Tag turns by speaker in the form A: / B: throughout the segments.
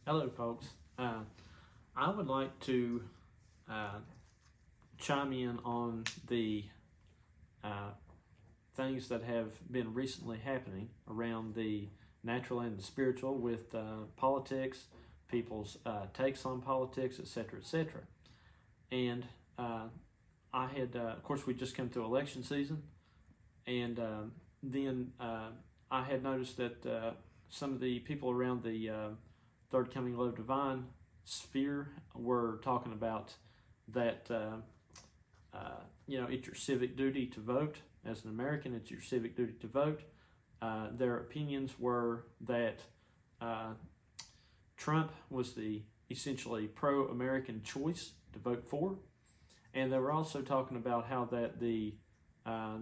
A: Hello, folks. I would like to uh, chime in on the uh, things that have been recently happening around the natural and the spiritual with politics, people's takes on politics, etc., etc. And of course, we just come through election season, and then I had noticed that some of the people around the Third Coming Love Divine sphere were talking about that, it's your civic duty to vote. As an American, it's your civic duty to vote. Their opinions were that Trump was the essentially pro-American choice to vote for. And they were also talking about how that I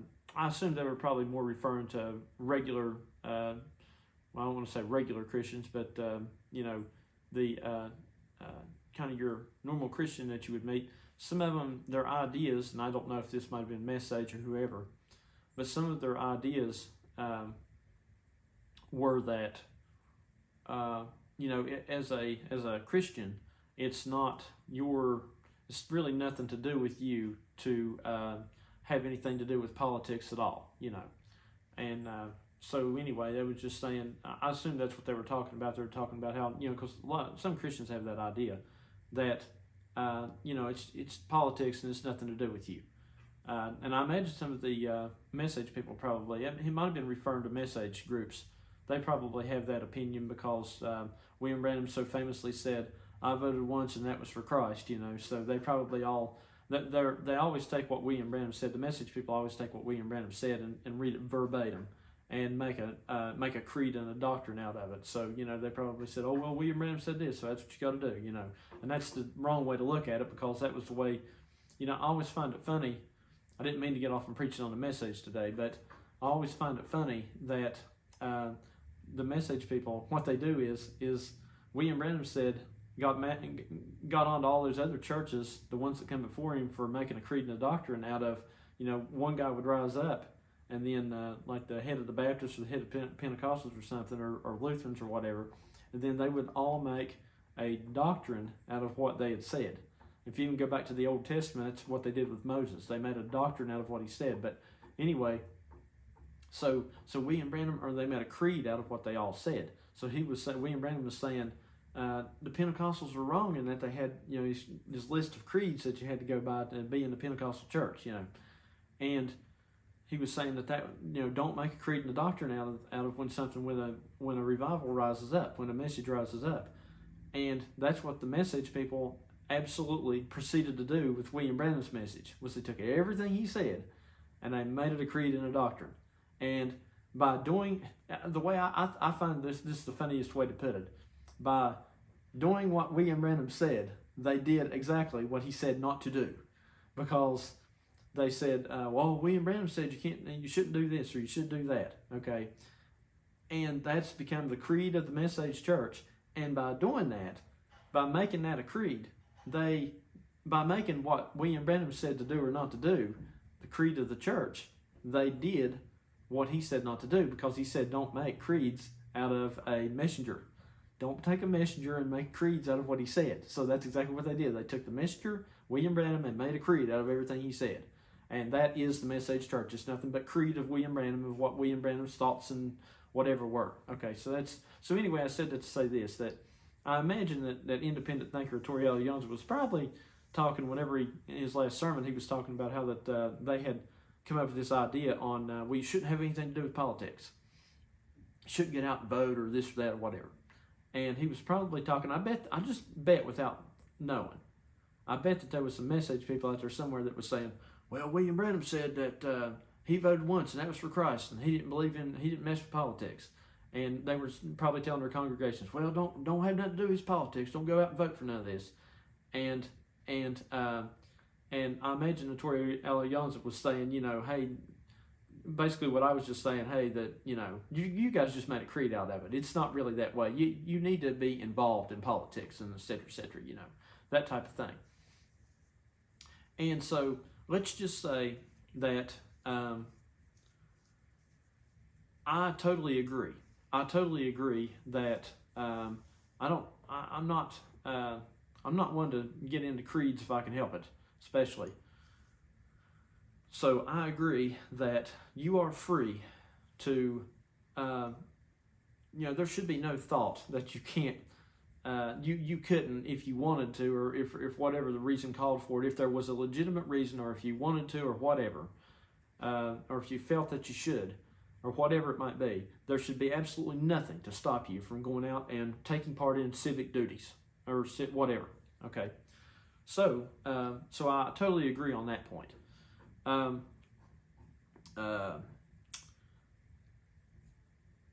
A: assume they were probably more referring to regular, I don't want to say regular Christians, but the kind of your normal Christian that you would meet. Some of them, their ideas, and I don't know if this might have been Message or whoever, but some of their ideas were that as a Christian, it's really nothing to do with you to have anything to do with politics at all, and. So anyway, they were just saying, I assume that's what they were talking about. They were talking about how, because some Christians have that idea that, it's politics and it's nothing to do with you. And I imagine some of the Message people probably, he might have been referring to Message groups. They probably have that opinion because William Branham so famously said, I voted once and that was for Christ, so they probably they always take what William Branham said. The Message people always take what William Branham said and read it verbatim and make a creed and a doctrine out of it. So, they probably said, oh, well, William Branham said this, so that's what you got to do, And that's the wrong way to look at it, because that was the way, I always find it funny. I didn't mean to get off on preaching on the Message today, but I always find it funny that the Message people, what they do is William Branham said, got on to all those other churches, the ones that come before him, for making a creed and a doctrine out of, one guy would rise up, and then like the head of the Baptists or the head of Pentecostals or something, or Lutherans or whatever, and then they would all make a doctrine out of what they had said. If you even go back to the Old Testament, that's what they did with Moses. They made a doctrine out of what he said. But anyway, so William Branham, or they made a creed out of what they all said. So William Branham was saying the Pentecostals were wrong in that they had this list of creeds that you had to go by to be in the Pentecostal church, and he was saying that don't make a creed and a doctrine out of when a revival rises up, when a message rises up. And that's what the Message people absolutely proceeded to do with William Branham's message, was they took everything he said and they made it a creed and a doctrine. And by doing, the way I find this is the funniest way to put it, by doing what William Branham said, they did exactly what he said not to do. Because they said, well, William Branham said you shouldn't do this or you should do that, okay? And that's become the creed of the Message Church. And by doing that, by making that a creed, by making what William Branham said to do or not to do, the creed of the church, they did what he said not to do, because he said don't make creeds out of a messenger. Don't take a messenger and make creeds out of what he said. So that's exactly what they did. They took the messenger, William Branham, and made a creed out of everything he said. And that is the Message Church. It's nothing but creed of William Branham, of what William Branham's thoughts and whatever were. Okay, so anyway, I said that to say this, that I imagine that independent thinker Tori L. Jones was probably talking, whenever in his last sermon, he was talking about how that they had come up with this idea on we shouldn't have anything to do with politics. Shouldn't get out and vote or this or that or whatever. And he was probably talking, I just bet without knowing, I bet that there was some Message people out there somewhere that was saying, well, William Branham said that he voted once and that was for Christ, and he didn't mess with politics. And they were probably telling their congregations, well, don't have nothing to do with his politics. Don't go out and vote for none of this. And I imagine the Tori L. Jones was saying, hey, basically what I was just saying, hey, that, you guys just made a creed out of it. It's not really that way. You need to be involved in politics and et cetera, that type of thing. And so let's just say that I totally agree. I totally agree that I I'm not one to get into creeds if I can help it, especially. So I agree that you are free to, there should be no thought that you can't, you couldn't if you wanted to, or if whatever the reason called for it, if there was a legitimate reason, or if you wanted to, or whatever, or if you felt that you should, or whatever it might be, there should be absolutely nothing to stop you from going out and taking part in civic duties, or whatever, okay? So I totally agree on that point.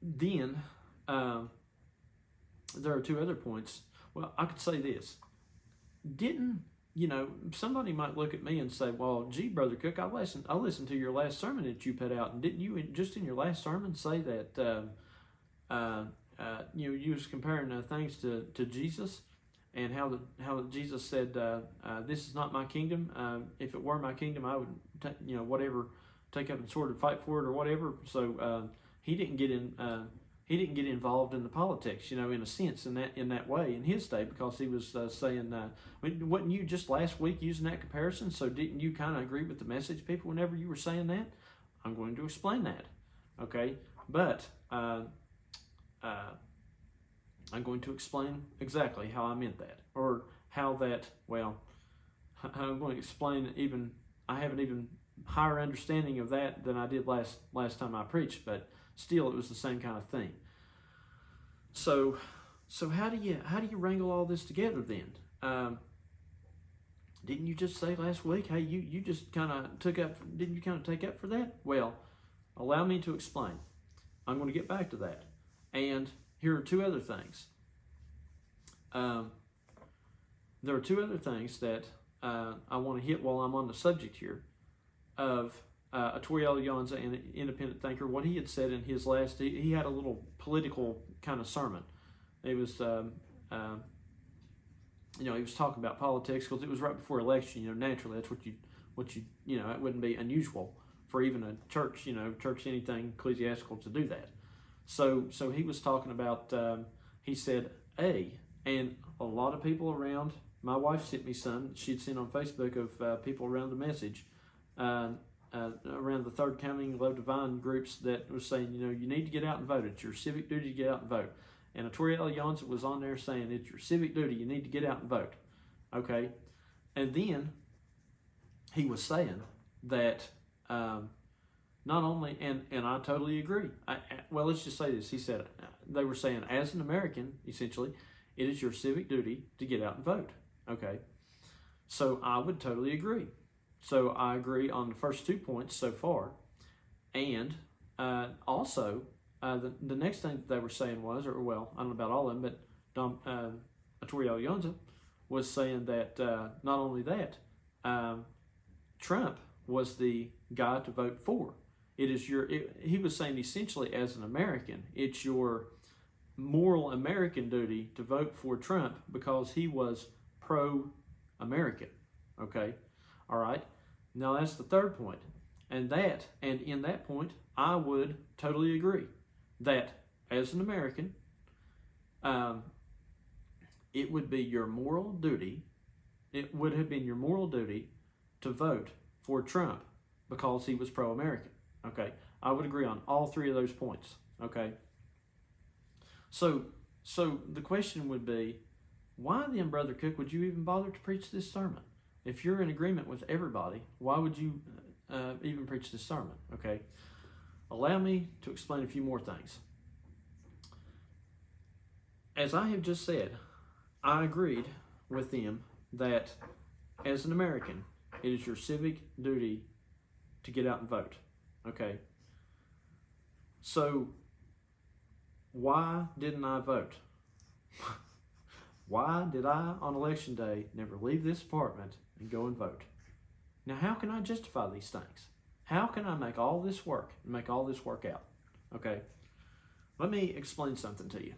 A: Then there are two other points. Well, I could say this. Somebody might look at me and say, well, gee, Brother Cook, I listened to your last sermon that you put out, and didn't you just in your last sermon say that you was comparing things to Jesus, and how Jesus said, this is not my kingdom. If it were my kingdom, I would take up a sword and fight for it, or whatever. So he didn't get involved in the politics, in a sense, in that way in his day, because he was saying, wasn't you just last week using that comparison? So didn't you kind of agree with the message people whenever you were saying that? I'm going to explain that, okay? But I'm going to explain exactly how I meant that, or how that, I'm going to explain I have an even higher understanding of that than I did last time I preached, but still it was the same kind of thing. So how do you wrangle all this together then? Didn't you just say last week, hey, you just kind of didn't you kind of take up for that? Well, allow me to explain. I'm going to get back to that. And here are two other things. There are two other things that I want to hit while I'm on the subject here of Ettore Alionza, an independent thinker. What he had said in his last, he had a little political kind of sermon. It was, he was talking about politics because it was right before election. Naturally, that's what you, it wouldn't be unusual for even a church, church anything ecclesiastical to do that. So he was talking about, he said, and a lot of people around, my wife sent me some, she'd seen on Facebook of people around the message, around the Third Coming, Love Divine groups that was saying, you need to get out and vote. It's your civic duty to get out and vote. And Ettore Alionza was on there saying, it's your civic duty, you need to get out and vote. Okay? And then he was saying that not only, and I totally agree. Let's just say this. He said, they were saying, as an American, essentially, it is your civic duty to get out and vote. Okay? So I would totally agree. So I agree on the first 2 points so far. And also, the next thing that they were saying was, I don't know about all of them, but Ettore Alionza was saying that not only that, Trump was the guy to vote for. He was saying essentially as an American, it's your moral American duty to vote for Trump because he was pro-American. Okay? All right. Now that's the third point. And in that point, I would totally agree that as an American, it would be your moral duty, it would have been your moral duty to vote for Trump because he was pro-American. Okay? I would agree on all three of those points. Okay? So the question would be, why then, Brother Cook, would you even bother to preach this sermon? If you're in agreement with everybody, why would you even preach this sermon? Okay? Allow me to explain a few more things. As I have just said, I agreed with them that as an American, it is your civic duty to get out and vote. Okay? So, why didn't I vote? Why did I, on election day, never leave this apartment and go and vote? Now, how can I justify these things? How can I make all this work and make all this work out? Okay, let me explain something to you.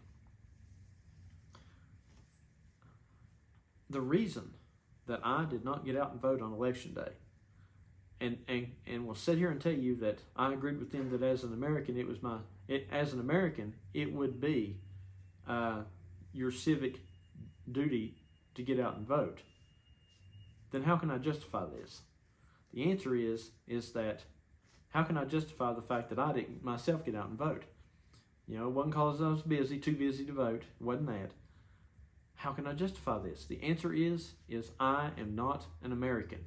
A: The reason that I did not get out and vote on election day, and will sit here and tell you that I agreed with them that as an American, it would be your civic duty to get out and vote, then how can I justify this? The answer is that how can I justify the fact that I didn't myself get out and vote? You know, it wasn't because I was busy, too busy to vote. It wasn't that. How can I justify this? The answer is I am not an American.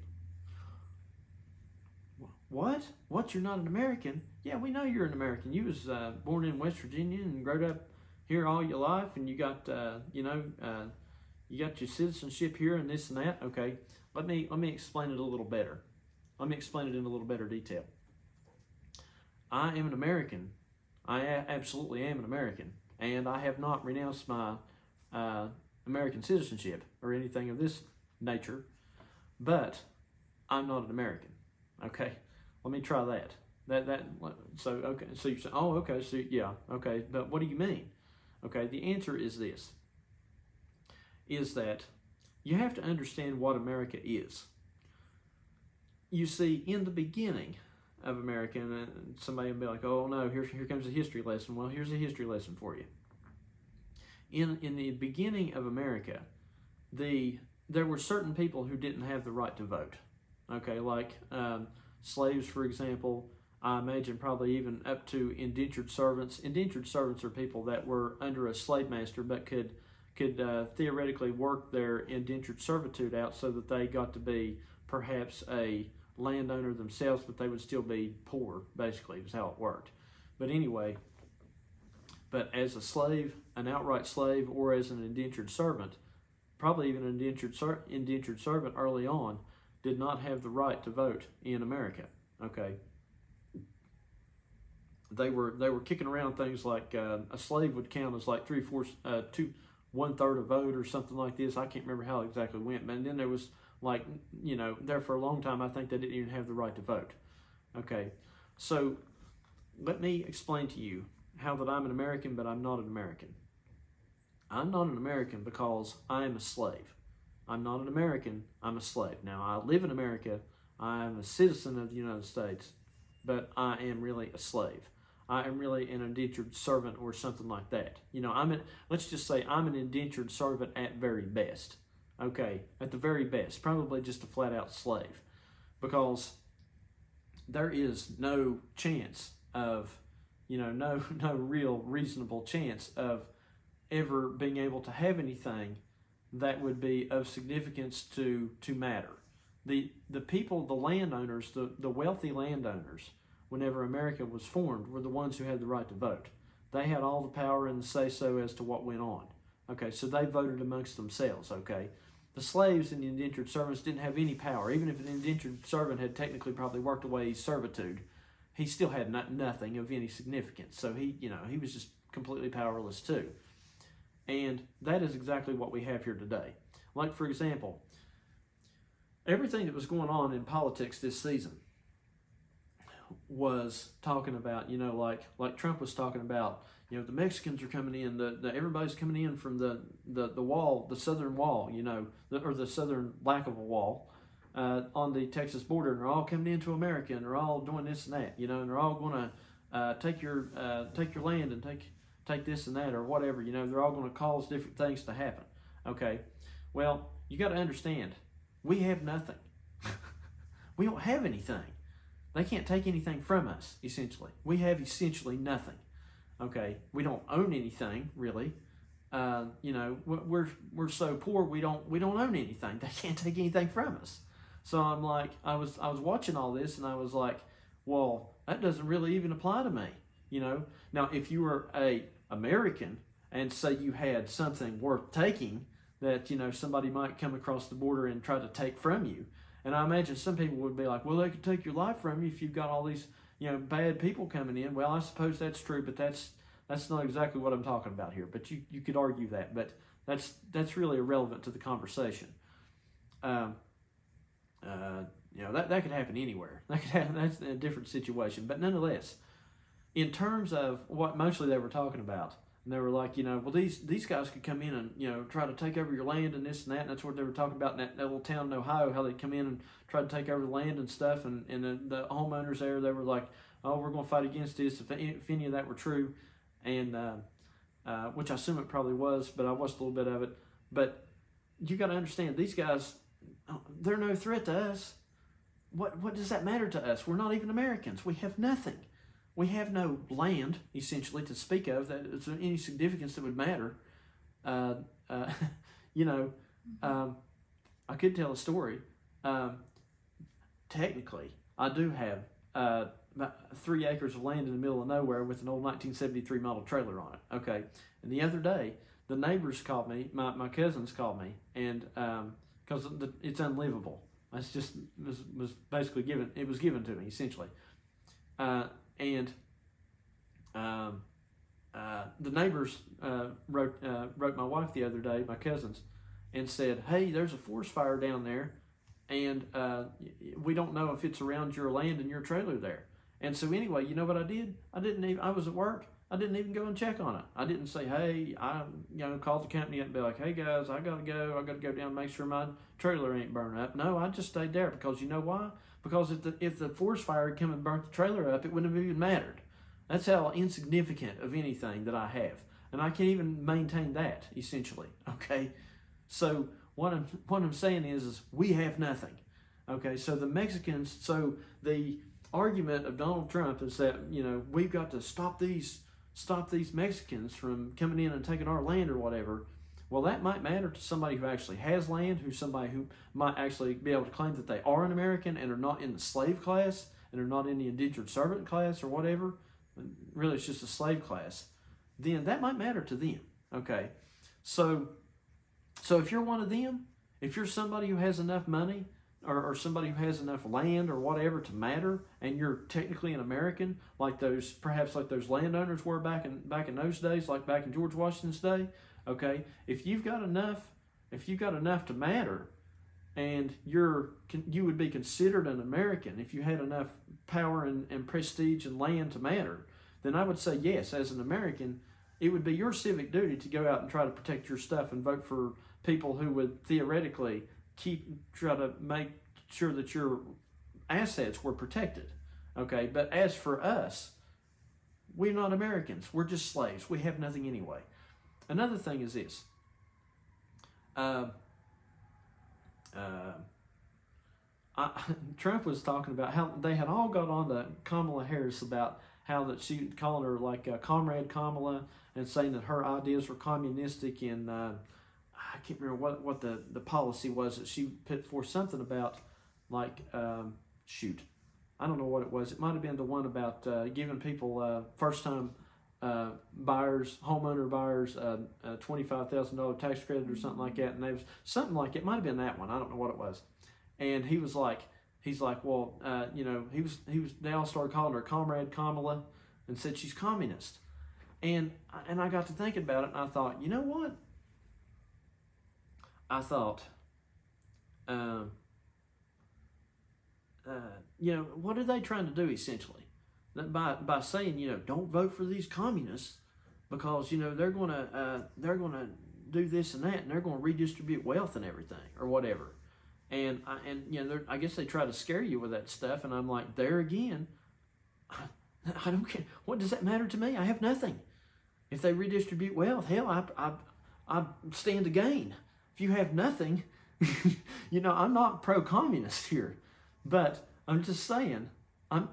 A: What? What? You're not an American? Yeah, we know you're an American. You was born in West Virginia and grew up here all your life, and you got you got your citizenship here and this and that. Okay, let me explain it a little better. Let me explain it in a little better detail. I am an American. I absolutely am an American, and I have not renounced my American citizenship or anything of this nature, but I'm not an American. Okay, let me try that. So okay, so you say, oh, okay, so yeah, okay, but what do you mean? Okay, the answer is this: is that you have to understand what America is. You see, in the beginning of America, and somebody will be like, oh no, here comes a history lesson. Well, here's a history lesson for you. In the beginning of America, there were certain people who didn't have the right to vote. Okay, like slaves, for example. I imagine probably even up to indentured servants. Indentured servants are people that were under a slave master but could theoretically work their indentured servitude out so that they got to be perhaps a landowner themselves, but they would still be poor, basically, is how it worked. But anyway, but as a slave, an outright slave, or as an indentured servant, probably even an indentured servant early on, did not have the right to vote in America. Okay, they were kicking around things like a slave would count as like 1/3 a vote or something like this. I can't remember how it exactly went, but then there was like, you know, there for a long time I think they didn't even have the right to vote. Okay, so let me explain to you how that I'm an American, but I'm not an American. I'm not an American because I am a slave. I'm not an American, I'm a slave. Now, I live in America, I'm a citizen of the United States, but I am really a slave. I am really an indentured servant or something like that. You know, let's just say I'm an indentured servant at very best. Okay, at the very best, probably just a flat-out slave, because there is no chance of, you know, no real reasonable chance of ever being able to have anything that would be of significance to matter. The people, the landowners, the wealthy landowners, whenever America was formed, were the ones who had the right to vote. They had all the power and the say-so as to what went on. Okay, so they voted amongst themselves, okay? The slaves and the indentured servants didn't have any power. Even if an indentured servant had technically probably worked away his servitude, he still had nothing of any significance. So he was just completely powerless too. And that is exactly what we have here today. Like, for example, everything that was going on in politics this season was talking about, you know, like Trump was talking about, you know, the Mexicans are coming in, everybody's coming in from the wall, the southern wall, you know, or the southern lack of a wall on the Texas border, and they're all coming into America, and they're all doing this and that, you know, and they're all going to take your land and take this and that or whatever, you know, they're all going to cause different things to happen. Okay, well, you got to understand, we have nothing. We don't have anything. They can't take anything from us, essentially. We have essentially nothing. Okay, we don't own anything really. You know, we're so poor we don't own anything. They can't take anything from us. So I'm like, I was watching all this and I was like, well, that doesn't really even apply to me. You know, now if you were a American and say you had something worth taking that, you know, somebody might come across the border and try to take from you. And I imagine some people would be like, well, they could take your life from you if you've got all these, you know, bad people coming in. Well, I suppose that's true, but that's not exactly what I'm talking about here. But you could argue that, but that's really irrelevant to the conversation. You know, that could happen anywhere. That's a different situation. But nonetheless, in terms of what mostly they were talking about, and they were like, you know, well, these guys could come in and, you know, try to take over your land and this and that. And that's what they were talking about in that little town in Ohio, how they come in and try to take over the land and stuff. And the homeowners there, they were like, oh, we're going to fight against this if any of that were true. And which I assume it probably was, but I watched a little bit of it. But you got to understand, these guys, they're no threat to us. What does that matter to us? We're not even Americans. We have nothing. We have no land, essentially, to speak of that is any significance that would matter. You know, I could tell a story. Technically, I do have about 3 acres of land in the middle of nowhere with an old 1973 model trailer on it. Okay, and the other day, the neighbors called me, my cousins called me, and because it's unlivable. It's just was basically given. It was given to me essentially, and the neighbors wrote my wife the other day, my cousins, and said, "Hey, there's a forest fire down there, and we don't know if it's around your land and your trailer there." And so anyway, you know what I did? I was at work. I didn't even go and check on it. I didn't say, "Hey," I called the company and be like, "Hey guys, I gotta go. I gotta go down and make sure my trailer ain't burning up." No, I just stayed there because you know why? Because if the forest fire had come and burnt the trailer up, it wouldn't have even mattered. That's how insignificant of anything that I have, and I can't even maintain that essentially. Okay, so what I'm saying is we have nothing. Okay, so the Mexicans. So the argument of Donald Trump is that we've got to stop these Mexicans from coming in and taking our land or whatever. Well, that might matter to somebody who actually has land, somebody who might actually be able to claim that they are an American and are not in the slave class and are not in the indentured servant class or whatever. Really, it's just a slave class. Then that might matter to them. Okay, so if you're one of them, if you're somebody who has enough money or somebody who has enough land or whatever to matter, and you're technically an American, perhaps like those landowners were back in those days, like back in George Washington's day. Okay, if you've got enough to matter, and you would be considered an American if you had enough power and prestige and land to matter, then I would say yes, as an American, it would be your civic duty to go out and try to protect your stuff and vote for people who would theoretically try to make sure that your assets were protected. Okay, but as for us, we're not Americans. We're just slaves. We have nothing anyway. Another thing is this. Trump was talking about how they had all got on to Kamala Harris about how that she calling her like Comrade Kamala and saying that her ideas were communistic, and I can't remember what the policy was that she put forth, something about like I don't know what it was. It might have been the one about giving people first time homeowner buyers $25,000 tax credit or something like that, and there was something like it might have been that one. I don't know what it was. And he's like, well, they all started calling her Comrade Kamala and said she's communist. And I got to thinking about it, and I thought, you know what? I thought, what are they trying to do essentially? By saying, don't vote for these communists because they're gonna do this and that, and they're gonna redistribute wealth and everything or whatever. And I guess they try to scare you with that stuff, and I'm like, there again, I don't care. What does that matter to me? I have nothing. If they redistribute wealth, hell, I stand to gain. If you have nothing, I'm not pro-communist here, but I'm just saying, because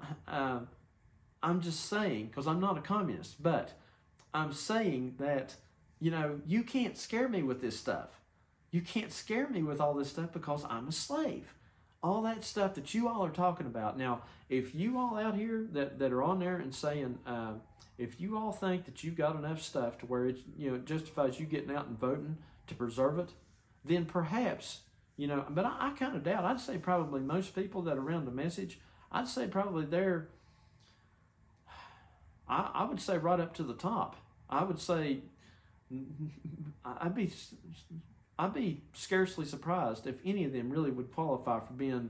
A: I'm not a communist, but I'm saying that, you can't scare me with this stuff. You can't scare me with all this stuff because I'm a slave. All that stuff that you all are talking about. Now, if you all out here that are on there and saying, if you all think that you've got enough stuff to where it justifies you getting out and voting to preserve it, then perhaps, but I kind of doubt. I'd say probably most people that are around the message, I'd say probably they're, I would say right up to the top. I would say, I'd be scarcely surprised if any of them really would qualify for being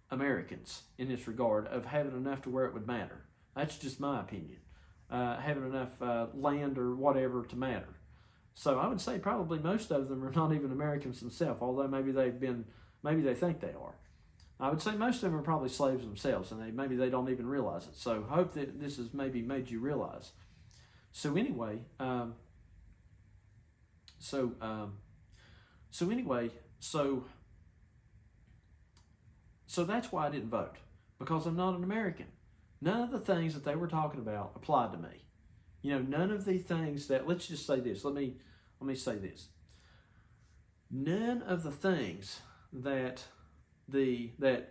A: Americans in this regard of having enough to where it would matter. That's just my opinion. Having enough land or whatever to matter. So I would say probably most of them are not even Americans themselves, although maybe they think they are. I would say most of them are probably slaves themselves, and maybe they don't even realize it. So I hope that this has maybe made you realize. So anyway, So anyway, so that's why I didn't vote, because I'm not an American. None of the things that they were talking about applied to me. None of the things that, let's just say this. Let me say this. None of the things that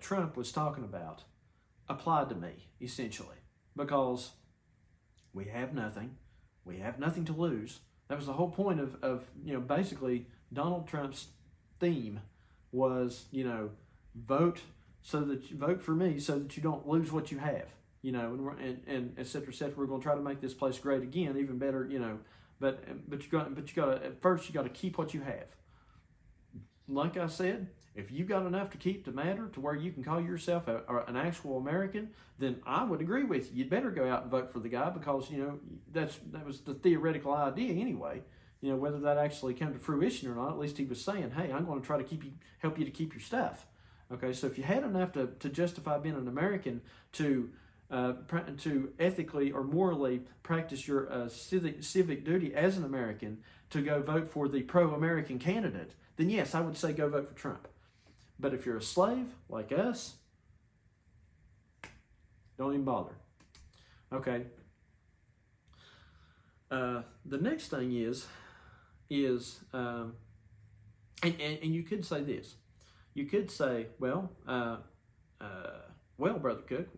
A: Trump was talking about applied to me, essentially, because we have nothing. We have nothing to lose. That was the whole point of basically Donald Trump's theme was, vote for me so that you don't lose what you have, and et cetera, et cetera. We're going to try to make this place great again, even better, but you got to, at first you got to keep what you have. Like I said, if you got enough to keep to matter to where you can call yourself an actual American, then I would agree with you. You'd better go out and vote for the guy, because that was the theoretical idea anyway. Whether that actually came to fruition or not, at least he was saying, hey, I'm going to try to help you to keep your stuff. Okay, so if you had enough to justify being an American, to ethically or morally practice your civic duty as an American, to go vote for the pro-American candidate, then yes, I would say go vote for Trump. But if you're a slave like us, don't even bother. Okay. The next thing is and you could say this. You could say, well, Brother Cook,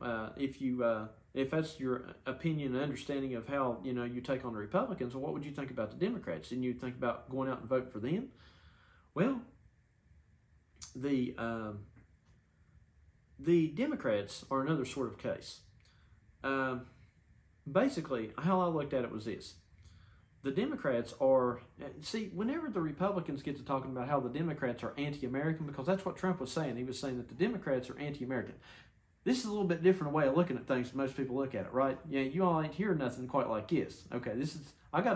A: if that's your opinion and understanding of how you take on the Republicans, well, what would you think about the Democrats? Didn't you think about going out and voting for them? Well, the Democrats are another sort of case. Basically, how I looked at it was this. The Democrats are, whenever the Republicans get to talking about how the Democrats are anti-American, because that's what Trump was saying. He was saying that the Democrats are anti-American. This is a little bit different way of looking at things than most people look at it, right? Yeah, you all ain't hearing nothing quite like this. Okay, I'm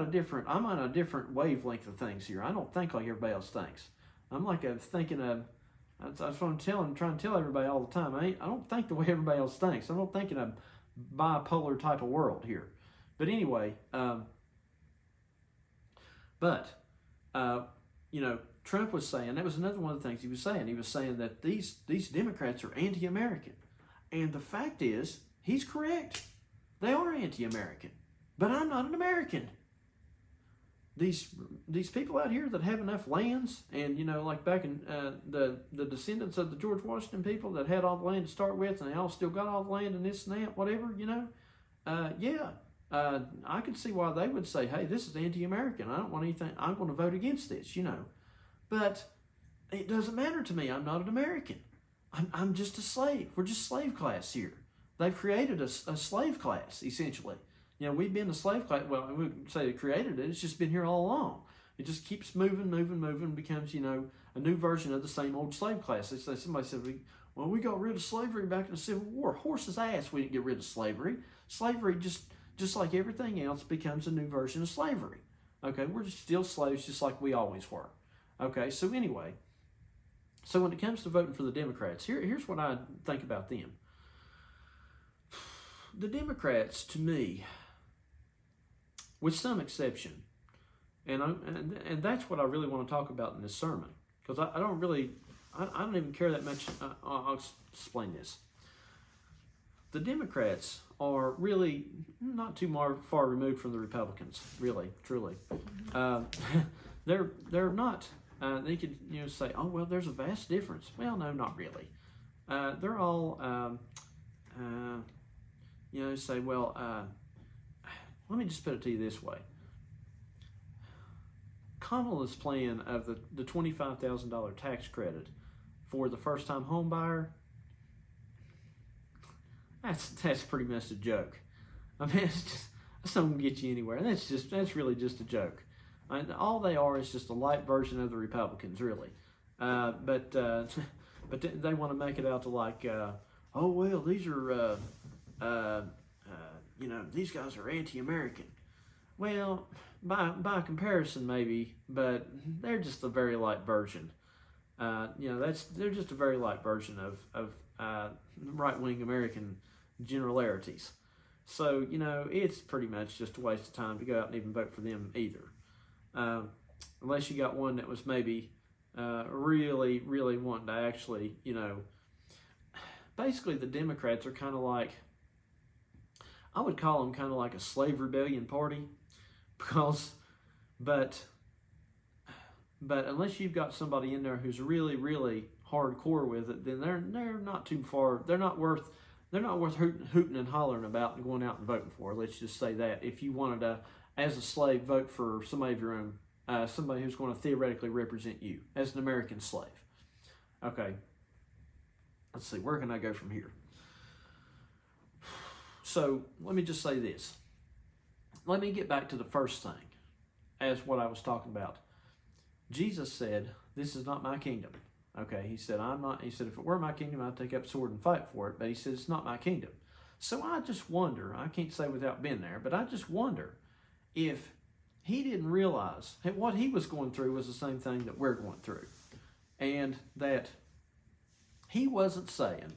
A: on a different wavelength of things here. I don't think like everybody else thinks. I'm like thinking of, that's what I'm trying to tell everybody all the time. I don't think the way everybody else thinks. I don't think in a bipolar type of world here. But anyway, Trump was saying, that was another one of the things he was saying. He was saying that these Democrats are anti-American. And the fact is, he's correct. They are anti-American. But I'm not an American. These people out here that have enough lands, and like back in the descendants of the George Washington people that had all the land to start with, and they all still got all the land and this and that, whatever, I could see why they would say, hey, this is anti-American. I don't want anything. I'm going to vote against this, But it doesn't matter to me. I'm not an American. I'm just a slave. We're just slave class here. They've created a slave class, essentially. We've been a slave class. Well, I wouldn't say they created it. It's just been here all along. It just keeps moving, becomes, a new version of the same old slave class. Somebody said, well, we got rid of slavery back in the Civil War. Horse's ass, we didn't get rid of slavery. Slavery, just like everything else, becomes a new version of slavery. Okay, we're just still slaves just like we always were. Okay, so anyway, so when it comes to voting for the Democrats, here's what I think about them. The Democrats, to me, with some exception, and that's what I really want to talk about in this sermon, because I don't even care that much. I'll explain this. The Democrats are really not too far removed from the Republicans, really, truly. They're not. They could say, oh well, there's a vast difference. Well, no, not really. They're all say, well, let me just put it to you this way. Kamala's plan of the $25,000 tax credit for the first-time home buyer, that's pretty much a joke. I mean, that's not going to get you anywhere. That's really just a joke. All they are is just a light version of the Republicans, really. But they want to make it out to like, oh well, these are these guys are anti-American. Well, by comparison, maybe, but they're just a very light version. They're just a very light version of right-wing American generalities. So it's pretty much just a waste of time to go out and even vote for them either, unless you got one that was maybe really, really wanting to actually, basically the Democrats are kind of like, I would call them kind of like a slave rebellion party, because, but unless you've got somebody in there who's really, really hardcore with it, then they're not too far. They're not worth hooting and hollering about and going out and voting for. Let's just say that if you wanted to, as a slave, vote for somebody of your own, somebody who's going to theoretically represent you as an American slave. Okay. Let's see, where can I go from here? So let me just say this. Let me get back to the first thing as what I was talking about. Jesus said, "This is not my kingdom." Okay, he said, if it were my kingdom, I'd take up a sword and fight for it. But he said, it's not my kingdom. So I just wonder, I can't say without being there, but I just wonder if he didn't realize that what he was going through was the same thing that we're going through. And that he wasn't saying,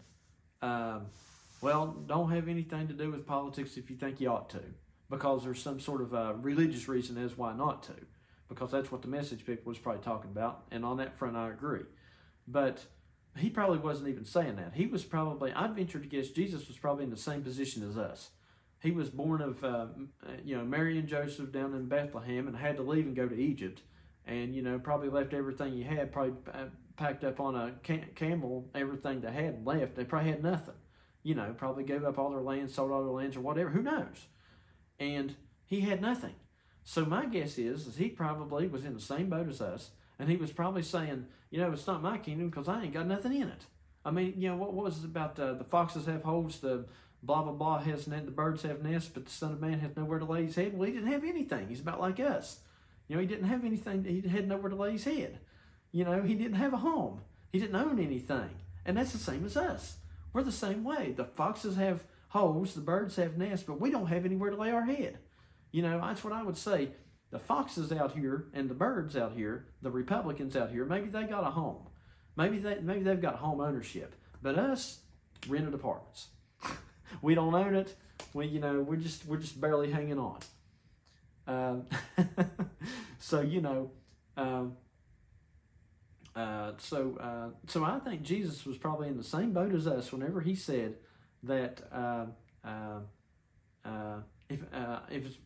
A: well, don't have anything to do with politics if you think you ought to, because there's some sort of religious reason as why not to, because that's what the message people was probably talking about. And on that front, I agree. But he probably wasn't even saying that. He was probably, I'd venture to guess, Jesus was probably in the same position as us. He was born of, Mary and Joseph down in Bethlehem, and had to leave and go to Egypt. And, probably left everything he had, probably packed up on a camel, everything they had and left. They probably had nothing. Probably gave up all their land, sold all their lands or whatever. Who knows? And he had nothing. So my guess is he probably was in the same boat as us. And he was probably saying, it's not my kingdom because I ain't got nothing in it. I mean, what was it about the foxes have holes, the blah, blah, blah has the birds have nests, but the Son of Man has nowhere to lay his head? Well, he didn't have anything. He's about like us. He didn't have anything. He had nowhere to lay his head. He didn't have a home. He didn't own anything. And that's the same as us. We're the same way. The foxes have holes, the birds have nests, but we don't have anywhere to lay our head. That's what I would say. The foxes out here and the birds out here, the Republicans out here, maybe they got a home. Maybe they've got home ownership. But us, rented apartments. We don't own it. We're just barely hanging on. So I think Jesus was probably in the same boat as us whenever he said that if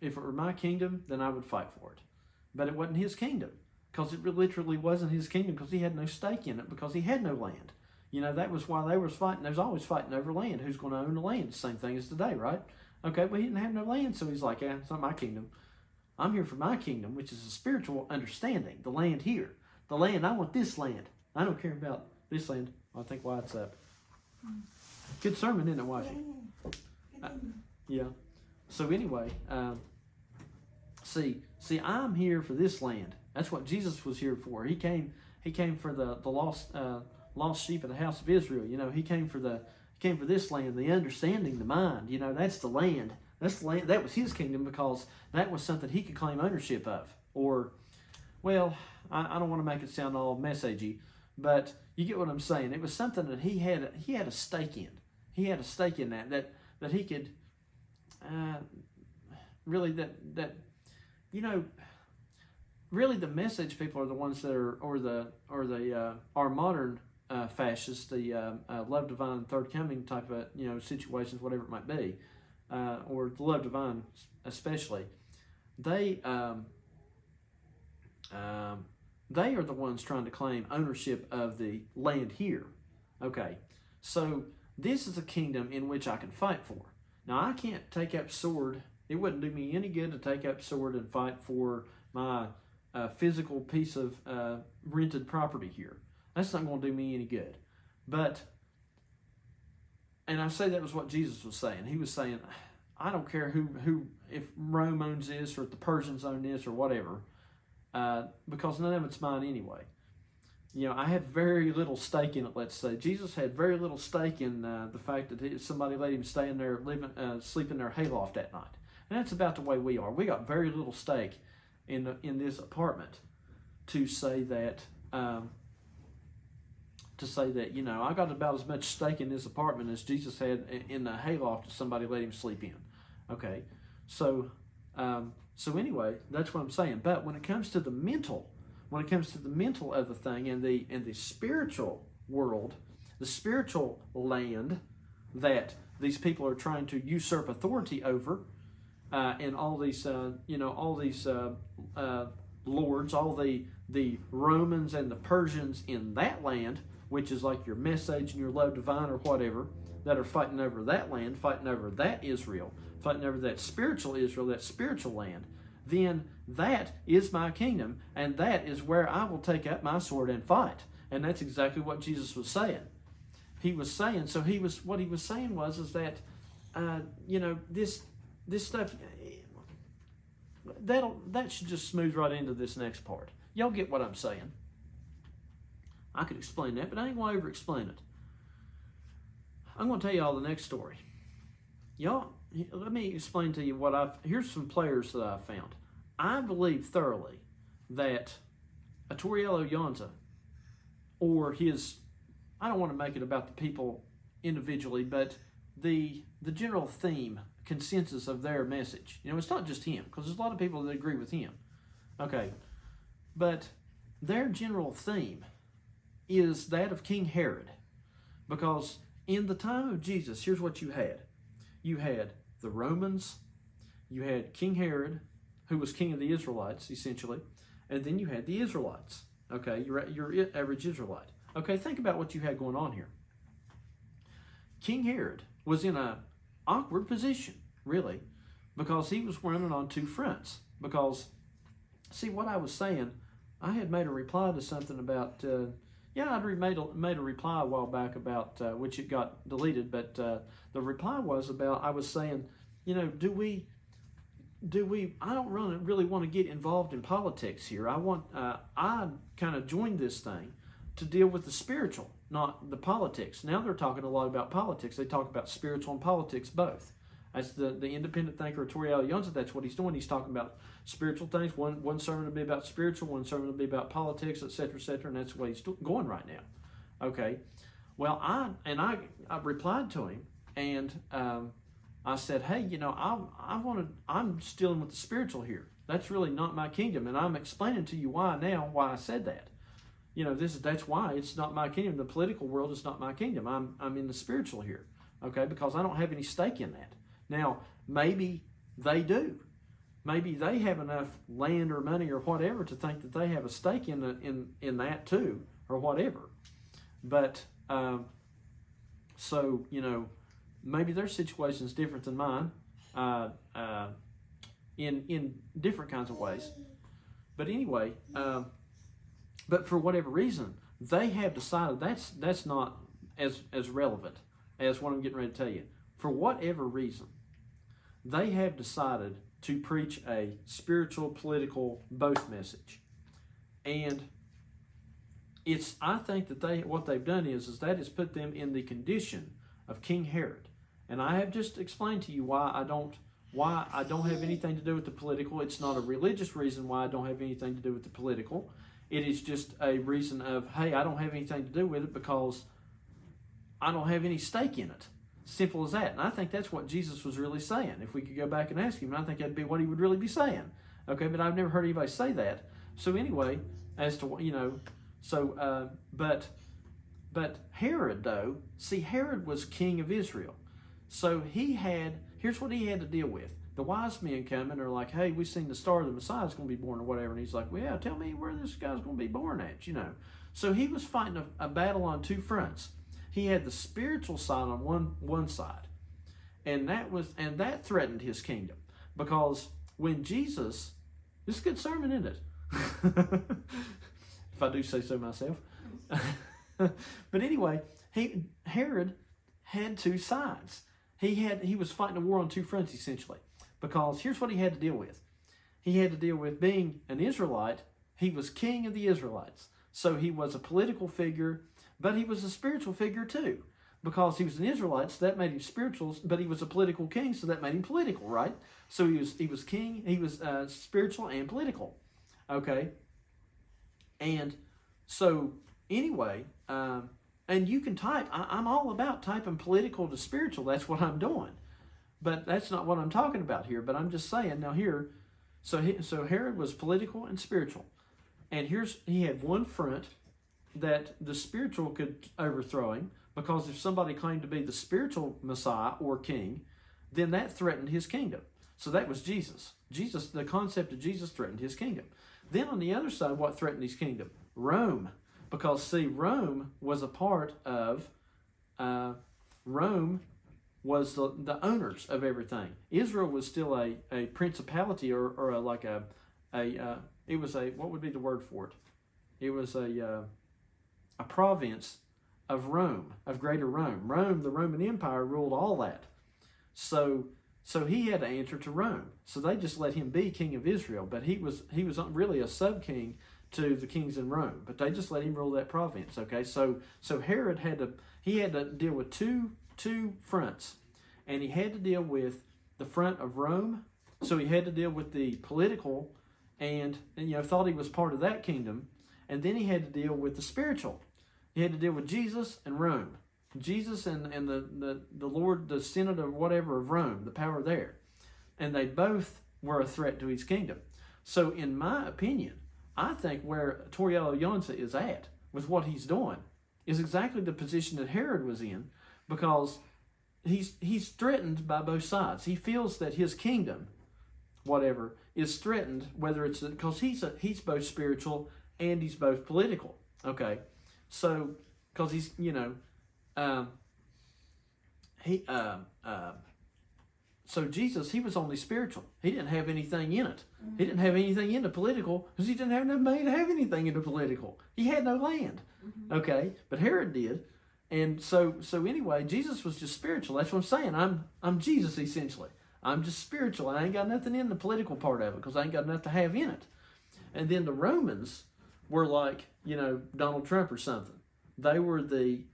A: it were my kingdom, then I would fight for it. But it wasn't his kingdom, because it literally wasn't his kingdom, because he had no stake in it, because he had no land. That was why they were fighting. They was always fighting over land. Who's going to own the land? The same thing as today, right? Okay, well, he didn't have no land, so he's like, it's not my kingdom. I'm here for my kingdom, which is a spiritual understanding. The land here. The land, I want this land. I don't care about this land. I think Wyatt's up. Good sermon, isn't it, wifey? Yeah. So anyway, see, I'm here for this land. That's what Jesus was here for. He came for the lost sheep of the house of Israel. He came for this land, the understanding, the mind. That's the land. That's the land. That was his kingdom, because that was something he could claim ownership of. Or, well, I don't want to make it sound all messagey, but you get what I'm saying. It was something that he had a stake in. He had a stake in that he could. Really really the message people are the ones that are our modern fascists, the love divine third coming type of situations, whatever it might be, or the love divine especially. They are the ones trying to claim ownership of the land here. Okay, so this is a kingdom in which I can fight for. Now, I can't take up sword. It wouldn't do me any good to take up sword and fight for my physical piece of rented property here. That's not going to do me any good. And I say that was what Jesus was saying. He was saying, I don't care who if Rome owns this or if the Persians own this or whatever, because none of it's mine anyway. I had very little stake in it, let's say. Jesus had very little stake in the fact that somebody let him stay in there, sleep in their hayloft at night. And that's about the way we are. We got very little stake in this apartment to say that, I got about as much stake in this apartment as Jesus had in the hayloft that somebody let him sleep in. Okay, so anyway, that's what I'm saying. But when it comes to the mental when it comes to the mental of the thing and the spiritual world, the spiritual land that these people are trying to usurp authority over, and all these lords, all the Romans and the Persians in that land, which is like your message and your love divine or whatever, that are fighting over that land, fighting over that Israel, fighting over that spiritual Israel, that spiritual land, then that is my kingdom, and that is where I will take up my sword and fight. And that's exactly what Jesus was saying. He was saying, what he was saying is that, this stuff, that should just smooth right into this next part. Y'all get what I'm saying? I could explain that, but I ain't going to over-explain it. I'm going to tell y'all the next story. Y'all, let me explain to you here's some players that I've found. I believe thoroughly that Arturiello Yonza, or I don't want to make it about the people individually, but the general theme, consensus of their message. It's not just him, because there's a lot of people that agree with him. Okay, but their general theme is that of King Herod, because in the time of Jesus, here's what you had. You had the Romans, you had King Herod, who was king of the Israelites, essentially, and then you had the Israelites, okay, your average Israelite. Okay, think about what you had going on here. King Herod was in an awkward position, really, because he was running on two fronts. Because, see, what I was saying, I had made a reply to something about, I'd made a reply a while back about, which it got deleted, but the reply was about, I was saying, do we, I don't really want to get involved in politics here. I kind of joined this thing to deal with the spiritual, not the politics. Now they're talking a lot about politics. They talk about spiritual and politics both. That's the independent thinker, Arturiello Yonza, that's what he's doing. He's talking about spiritual things. One sermon will be about spiritual, one sermon will be about politics, etc., and that's the way he's going right now. Okay. Well, I replied to him, and I said, hey, I'm dealing with the spiritual here. That's really not my kingdom, and I'm explaining to you why I said that. That's why it's not my kingdom. The political world is not my kingdom. I'm in the spiritual here, okay? Because I don't have any stake in that. Now, maybe they do. Maybe they have enough land or money or whatever to think that they have a stake in that too, or whatever. But maybe their situation is different than mine, in different kinds of ways. But anyway. But for whatever reason, they have decided that's not as relevant as what I'm getting ready to tell you. For whatever reason, they have decided to preach a spiritual, political, both message. And I think that what they've done is that has put them in the condition of King Herod. And I have just explained to you why I don't have anything to do with the political. It's not a religious reason why I don't have anything to do with the political. It is just a reason of, hey, I don't have anything to do with it because I don't have any stake in it. Simple as that. And I think that's what Jesus was really saying. If we could go back and ask him, I think that'd be what he would really be saying. Okay, but I've never heard anybody say that. So anyway, as to, but Herod, though, see, Herod was king of Israel. So here's what he had to deal with. The wise men come and are like, hey, we've seen the star of the Messiah is going to be born or whatever. And he's like, well, yeah, tell me where this guy's going to be born at, So he was fighting a battle on two fronts. He had the spiritual side on one side. And that threatened his kingdom. Because when Jesus, this is a good sermon, isn't it? If I do say so myself. But anyway, Herod had two sides. He was fighting a war on two fronts, essentially. Because here's what he had to deal with. He had to deal with being an Israelite. He was king of the Israelites. So he was a political figure, but he was a spiritual figure too. Because he was an Israelite, so that made him spiritual, but he was a political king, so that made him political, right? So he was king, he was spiritual and political. Okay? And so, anyway, and you can type, I'm all about typing political to spiritual, that's what I'm doing. But that's not what I'm talking about here, but I'm just saying, now here, so Herod was political and spiritual. And he had one front that the spiritual could overthrow him, because if somebody claimed to be the spiritual Messiah or king, then that threatened his kingdom. So that was Jesus. The concept of Jesus threatened his kingdom. Then on the other side, what threatened his kingdom? Rome. Because, see, Rome was a part of, Rome was the owners of everything. Israel was still a principality, or it was what would be the word for it? It was a province of Rome, of Greater Rome. Rome, the Roman Empire, ruled all that. So he had to answer to Rome. So they just let him be king of Israel, but he was really a sub-king to the kings in Rome. But they just let him rule that province. Okay, so Herod had to deal with two fronts, and he had to deal with the front of Rome. So he had to deal with the political, and thought he was part of that kingdom, and then he had to deal with the spiritual. He had to deal with Jesus and Rome. Jesus and the Lord, the Senate or whatever of Rome, the power there. And they both were a threat to his kingdom. So in my opinion, I think where Torriello Ianza is at with what he's doing is exactly the position that Herod was in, because he's threatened by both sides. He feels that his kingdom, whatever, is threatened, whether it's because he's both spiritual and he's both political. Okay, so because he's so Jesus, he was only spiritual. He didn't have anything in it. Mm-hmm. He didn't have anything in the political, because he didn't have enough money to have anything in the political. He had no land. Mm-hmm. Okay, but Herod did. And so anyway, Jesus was just spiritual. That's what I'm saying. I'm Jesus, essentially. I'm just spiritual. I ain't got nothing in the political part of it, because I ain't got enough to have in it. And then the Romans were like, Donald Trump or something. They were the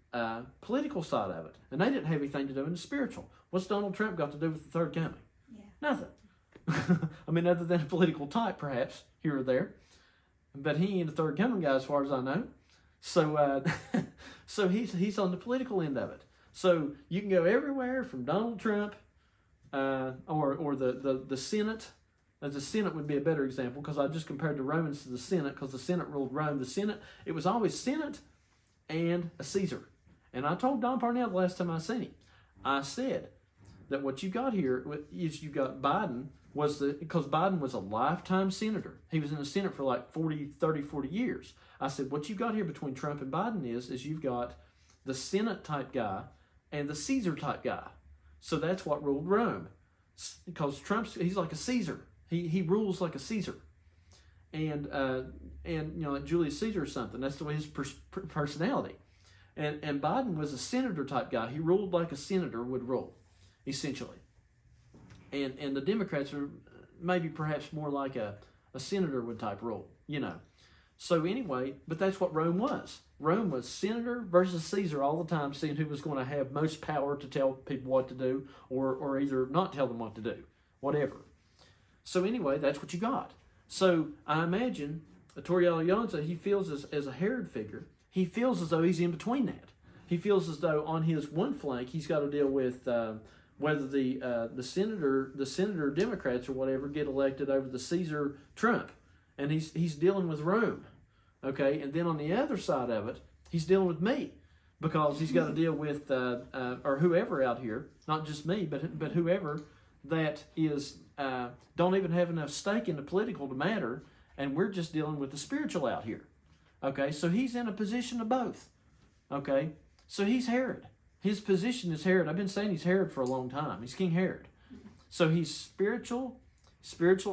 A: political side of it, and they didn't have anything to do in the spiritual. What's Donald Trump got to do with the third coming? Yeah. Nothing. I mean, other than a political type, perhaps, here or there. But he ain't a third coming guy, as far as I know. So so he's on the political end of it. So you can go everywhere from Donald Trump or the Senate. The Senate would be a better example, because I just compared the Romans to the Senate, because the Senate ruled Rome. The Senate, it was always Senate and a Caesar. And I told Don Parnell the last time I seen him, I said that what you got here is you got Biden, because Biden was a lifetime senator. He was in the Senate for like 40 years. I said, what you got here between Trump and Biden is you've got the Senate type guy and the Caesar type guy. So that's what ruled Rome. Because he's like a Caesar. He rules like a Caesar. And like Julius Caesar or something. That's the way his personality. And Biden was a senator type guy. He ruled like a senator would rule, essentially. And the Democrats are maybe perhaps more like a senator would type rule, So anyway, but that's what Rome was. Rome was senator versus Caesar all the time, seeing who was going to have most power to tell people what to do, or either not tell them what to do, whatever. So anyway, that's what you got. So I imagine Torriello Ianza, he feels as a Herod figure, he feels as though he's in between that. He feels as though on his one flank he's got to deal with whether the senator Democrats or whatever get elected over the Caesar Trump, and he's dealing with Rome, okay. And then on the other side of it, he's dealing with me, because he's got to deal with or whoever out here, not just me, but whoever that is don't even have enough stake in the political to matter, and we're just dealing with the spiritual out here. Okay, so he's in a position of both. Okay, so he's Herod. His position is Herod. I've been saying he's Herod for a long time. He's King Herod. So he's spiritual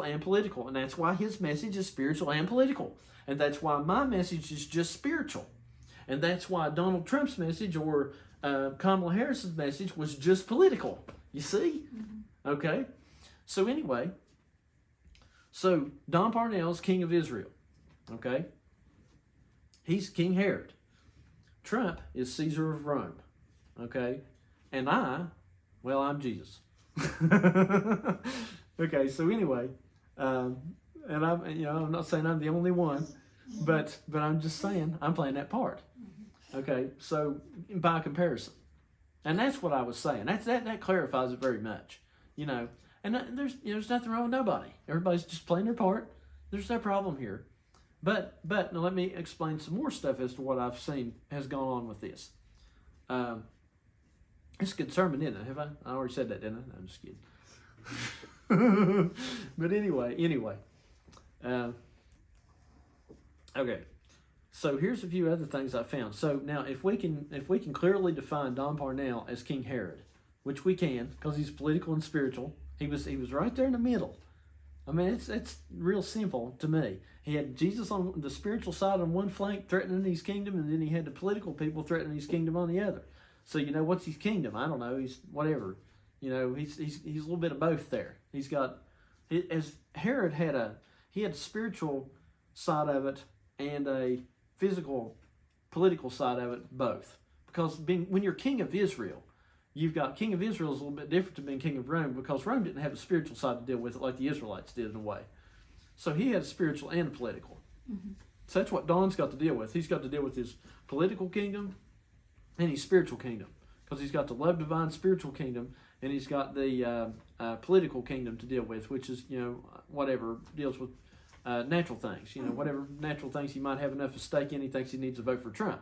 A: and political. And that's why his message is spiritual and political. And that's why my message is just spiritual. And that's why Donald Trump's message or Kamala Harris's message was just political. You see? Mm-hmm. Okay. So anyway, so Don Parnell's king of Israel. Okay. He's King Herod. Trump is Caesar of Rome. Okay. And I'm Jesus. Okay. So anyway, and I'm not saying I'm the only one, but I'm just saying I'm playing that part. Okay. So by comparison, and that's what I was saying. That clarifies it very much. And there's nothing wrong with nobody. Everybody's just playing their part. There's no problem here. But now let me explain some more stuff as to what I've seen has gone on with this. It's a good sermon, isn't it? Have I? I already said that, didn't I? I'm just kidding. But anyway. Okay. So here's a few other things I found. So now, if we can clearly define Don Parnell as King Herod, which we can, because he's political and spiritual, he was right there in the middle. I mean, it's real simple to me. He had Jesus on the spiritual side on one flank, threatening his kingdom, and then he had the political people threatening his kingdom on the other. So what's his kingdom? I don't know. He's whatever. He's a little bit of both there. He's got, as Herod had a spiritual side of it and a physical, political side of it, both. Because when you're king of Israel, you've got king of Israel is a little bit different to being king of Rome, because Rome didn't have a spiritual side to deal with it like the Israelites did in a way. So he had a spiritual and a political. Mm-hmm. So that's what Don's got to deal with. He's got to deal with his political kingdom and his spiritual kingdom, because he's got the love divine spiritual kingdom, and he's got the political kingdom to deal with, which is whatever deals with natural things. Whatever natural things he might have enough of stake in, he thinks he needs to vote for Trump.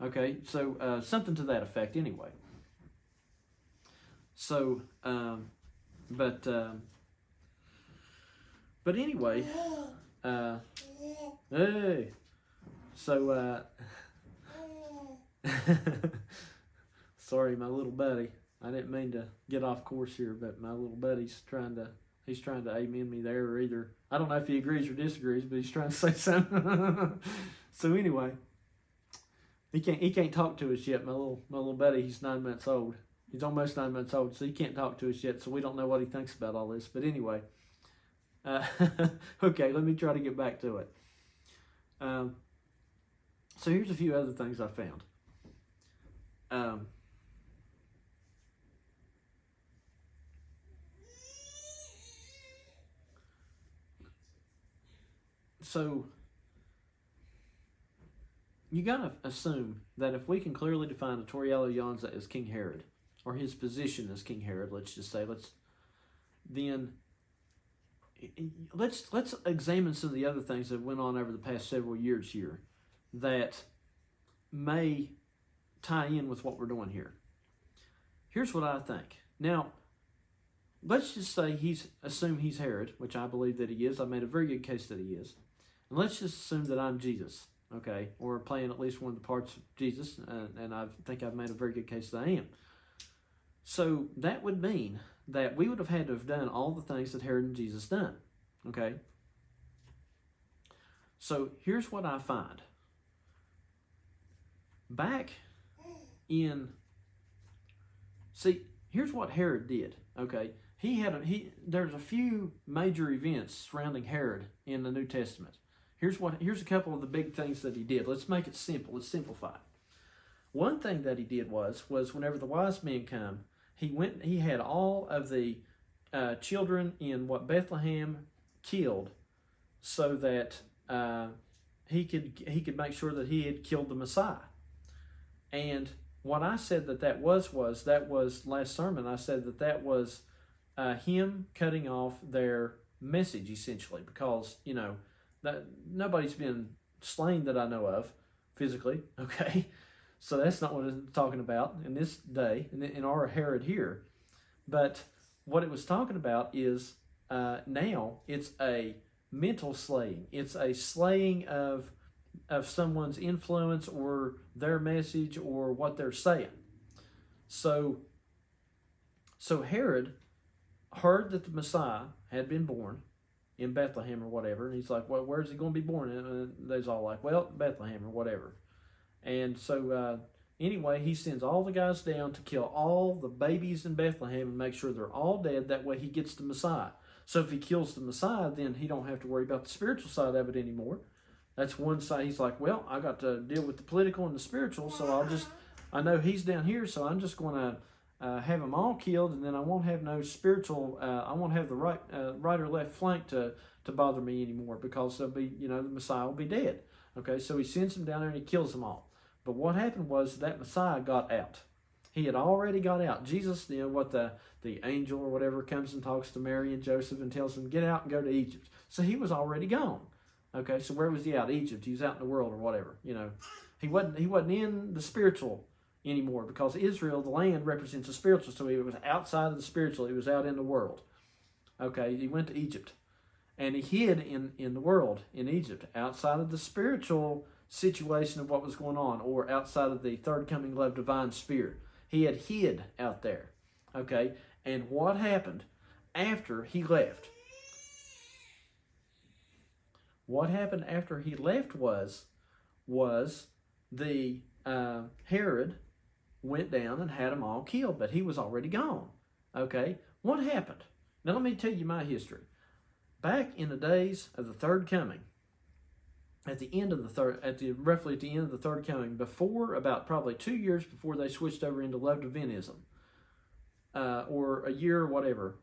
A: Okay, so something to that effect anyway. So, but anyway, hey, so, sorry, my little buddy, I didn't mean to get off course here, but my little buddy's trying to amen me there, or either, I don't know if he agrees or disagrees, but he's trying to say something. So anyway, he can't talk to us yet. My little buddy, he's 9 months old. He's almost 9 months old, so he can't talk to us yet, so we don't know what he thinks about all this. But anyway, okay, let me try to get back to it. So here's a few other things I found. So you got to assume that if we can clearly define Toriello Yanza as King Herod, or his position as King Herod, let's examine some of the other things that went on over the past several years here that may tie in with what we're doing here. Here's what I think. Now, let's just say assume he's Herod, which I believe that he is. I made a very good case that he is. And let's just assume that I'm Jesus, okay, or playing at least one of the parts of Jesus, and I think I've made a very good case that I am. So that would mean that we would have had to have done all the things that Herod and Jesus done, okay? So here's what I find. Here's what Herod did, okay? There's a few major events surrounding Herod in the New Testament. Here's a couple of the big things that he did. Let's make it simple. Let's simplify it. One thing that he did was whenever the wise men come, he had all of the children in Bethlehem killed, so that he could make sure that he had killed the Messiah. And what I said that was last sermon. I said that was him cutting off their message, essentially, because that nobody's been slain that I know of physically. Okay, so that's not what it's talking about in this day in our Herod here. But what it was talking about is now it's a mental slaying. It's a slaying of someone's influence or their message or what they're saying. So Herod heard that the Messiah had been born in Bethlehem or whatever, and he's like, well, where's he going to be born? And they's all like, well, Bethlehem or whatever. And so anyway, he sends all the guys down to kill all the babies in Bethlehem and make sure they're all dead. That way he gets the Messiah. So if he kills the Messiah, then he don't have to worry about the spiritual side of it anymore. That's one side. He's like, well, I got to deal with the political and the spiritual, so I know he's down here, so I'm just going to have them all killed, and then I won't have no spiritual, I won't have the right or left flank to bother me anymore, because they'll be, the Messiah will be dead. Okay, so he sends them down there and he kills them all. But what happened was that Messiah got out. He had already got out. Jesus, what the angel or whatever comes and talks to Mary and Joseph and tells them, get out and go to Egypt. So he was already gone. Okay, so where was he out? Egypt. He was out in the world or whatever. He wasn't in the spiritual anymore, because Israel, the land, represents the spiritual. So he was outside of the spiritual. He was out in the world. Okay, he went to Egypt, and he hid in the world, in Egypt, outside of the spiritual situation of what was going on, or outside of the third coming love divine sphere. He had hid out there. Okay, and what happened after he left? What happened after he left was the Herod went down and had them all killed, but he was already gone. Okay, what happened? Now let me tell you my history. Back in the days of the third coming, roughly at the end of the third coming, before about probably 2 years before they switched over into love divinism, or a year or whatever,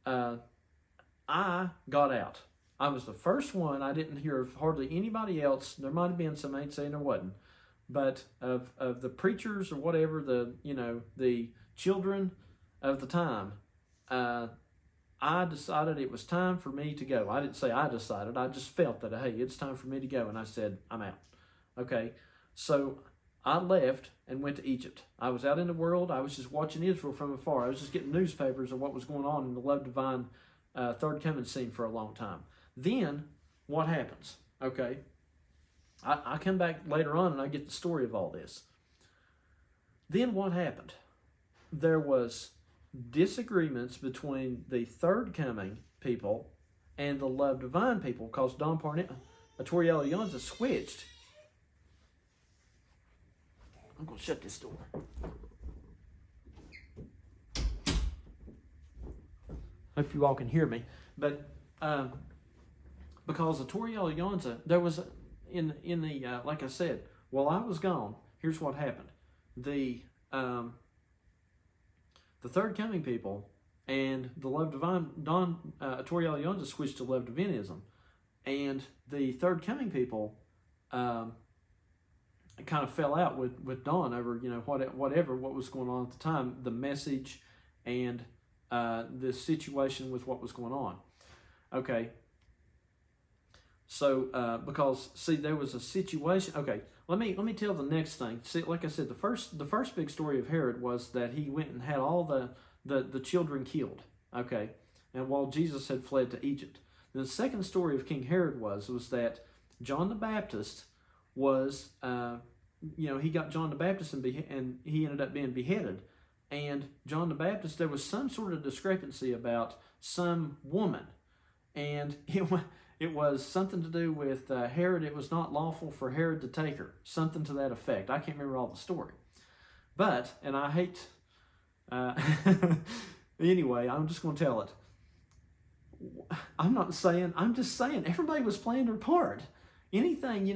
A: I got out. I was the first one. I didn't hear of hardly anybody else. There might have been some, I ain't saying there wasn't, but of the preachers or whatever, the children of the time, I decided it was time for me to go. I didn't say I decided. I just felt that, hey, it's time for me to go. And I said, I'm out. Okay, so I left and went to Egypt. I was out in the world. I was just watching Israel from afar. I was just getting newspapers of what was going on in the Love Divine third coming scene for a long time. Then, what happens? Okay, I come back later on and I get the story of all this. Then what happened? There was disagreements between the third coming people and the love divine people, because Don Toriello Yonza switched. I'm going to shut this door. Hope you all can hear me. But because of Toriello Yonza, there was in the like I said, while I was gone, here's what happened. The third coming people and the love divine, Toriello Yonza switched to love divinism, and the third coming people kind of fell out with Don over what was going on at the time, the message and the situation with what was going on. Okay. So because there was a situation. Okay, let me tell the next thing. See, like I said, the first big story of Herod was that he went and had all the children killed. Okay, and while Jesus had fled to Egypt. The second story of King Herod was that John the Baptist was he got John the Baptist and he ended up being beheaded. And John the Baptist, there was some sort of discrepancy about some woman, and it was something to do with Herod. It was not lawful for Herod to take her. Something to that effect. I can't remember all the story. But, and I hate... anyway, I'm just going to tell it. I'm just saying everybody was playing their part. Anything,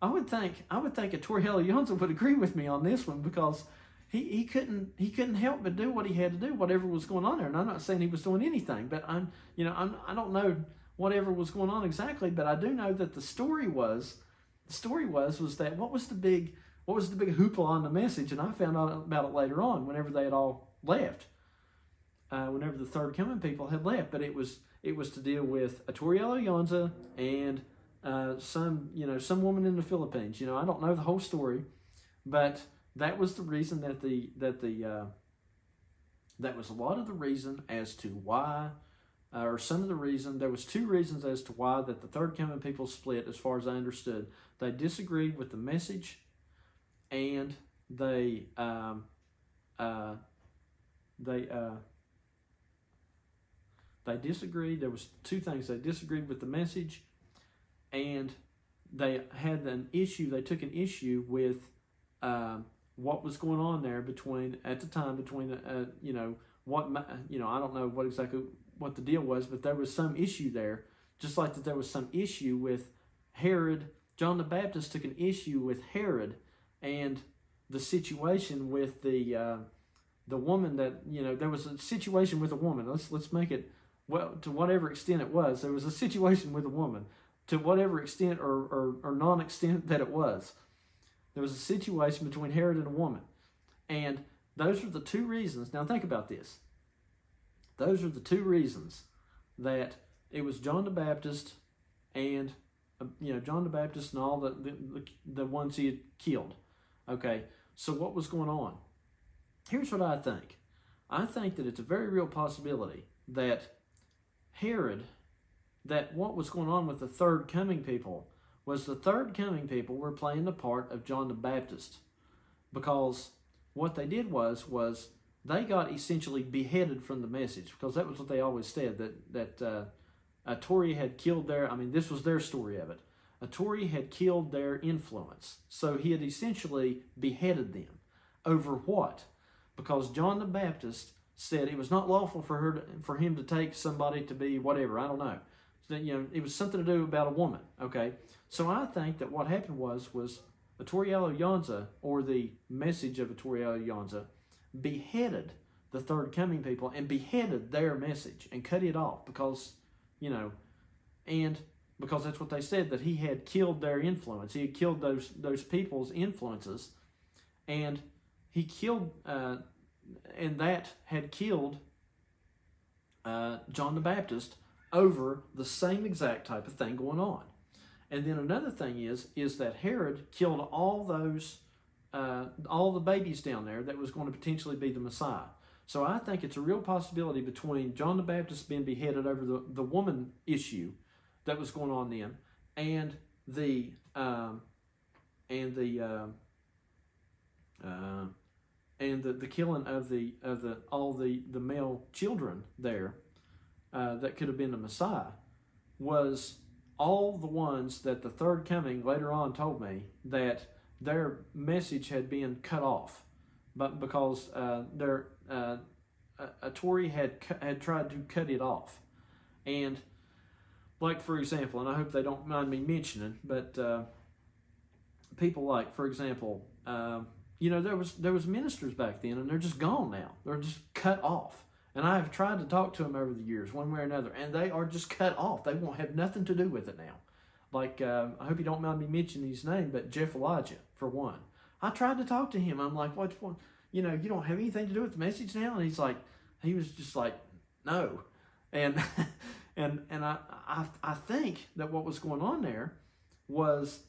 A: I would think a Toriello Yonza would agree with me on this one, because he couldn't help but do what he had to do, whatever was going on there. And I'm not saying he was doing anything, but I don't know whatever was going on exactly, but I do know that the story was that what was the big hoopla on the message, and I found out about it later on whenever they had all left, whenever the third coming people had left. But it was to deal with a Toriello Yonza and some woman in the Philippines. I don't know the whole story, but that was the reason that was a lot of the reason as to why. Or some of the reason, there was 2 reasons as to why that the third coming people split, as far as I understood. They disagreed with the message, and they disagreed. There was 2 things. They disagreed with the message, and they had an issue. They took an issue with what was going on there at the time I don't know what the deal was, but there was some issue there, just like that there was some issue with Herod. John the Baptist took an issue with Herod and the situation with the woman that, there was a situation with a woman. Let's make it, well, to whatever extent it was, there was a situation with a woman, to whatever extent or non-extent that it was. There was a situation between Herod and a woman. And those are the 2 reasons. Now think about this. Those are the 2 reasons that it was John the Baptist and John the Baptist and all the ones he had killed. Okay, so what was going on? Here's what I think. I think that it's a very real possibility that Herod, that what was going on with the third coming people was the third coming people were playing the part of John the Baptist, because what they did was they got essentially beheaded from the message, because that was what they always said, that Tory had killed this was their story of it. Tory had killed their influence. So he had essentially beheaded them. Over what? Because John the Baptist said it was not lawful for him to take somebody to be whatever, I don't know. So, it was something to do about a woman, okay? So I think that what happened was Atoriello Yonza, or the message of Atoriello Yonza, beheaded the third coming people and beheaded their message and cut it off because, and because that's what they said, that he had killed their influence. He had killed those people's influences, and he killed, and that had killed John the Baptist over the same exact type of thing going on. And then another thing is that Herod killed all the babies down there that was going to potentially be the Messiah. So I think it's a real possibility between John the Baptist being beheaded over the woman issue that was going on then, and the killing of all the male children there that could have been the Messiah, was all the ones that the third coming later on told me that their message had been cut off, but because Tory had tried to cut it off. And like, for example, and I hope they don't mind me mentioning, but people like, for example, there was ministers back then, and they're just gone now. They're just cut off. And I have tried to talk to them over the years, one way or another, and they are just cut off. They won't have nothing to do with it now. Like, I hope you don't mind me mentioning his name, but Jeff Elijah, for one. I tried to talk to him. I'm like, what? You don't have anything to do with the message now? And he was just like, no. And and I think that what was going on there was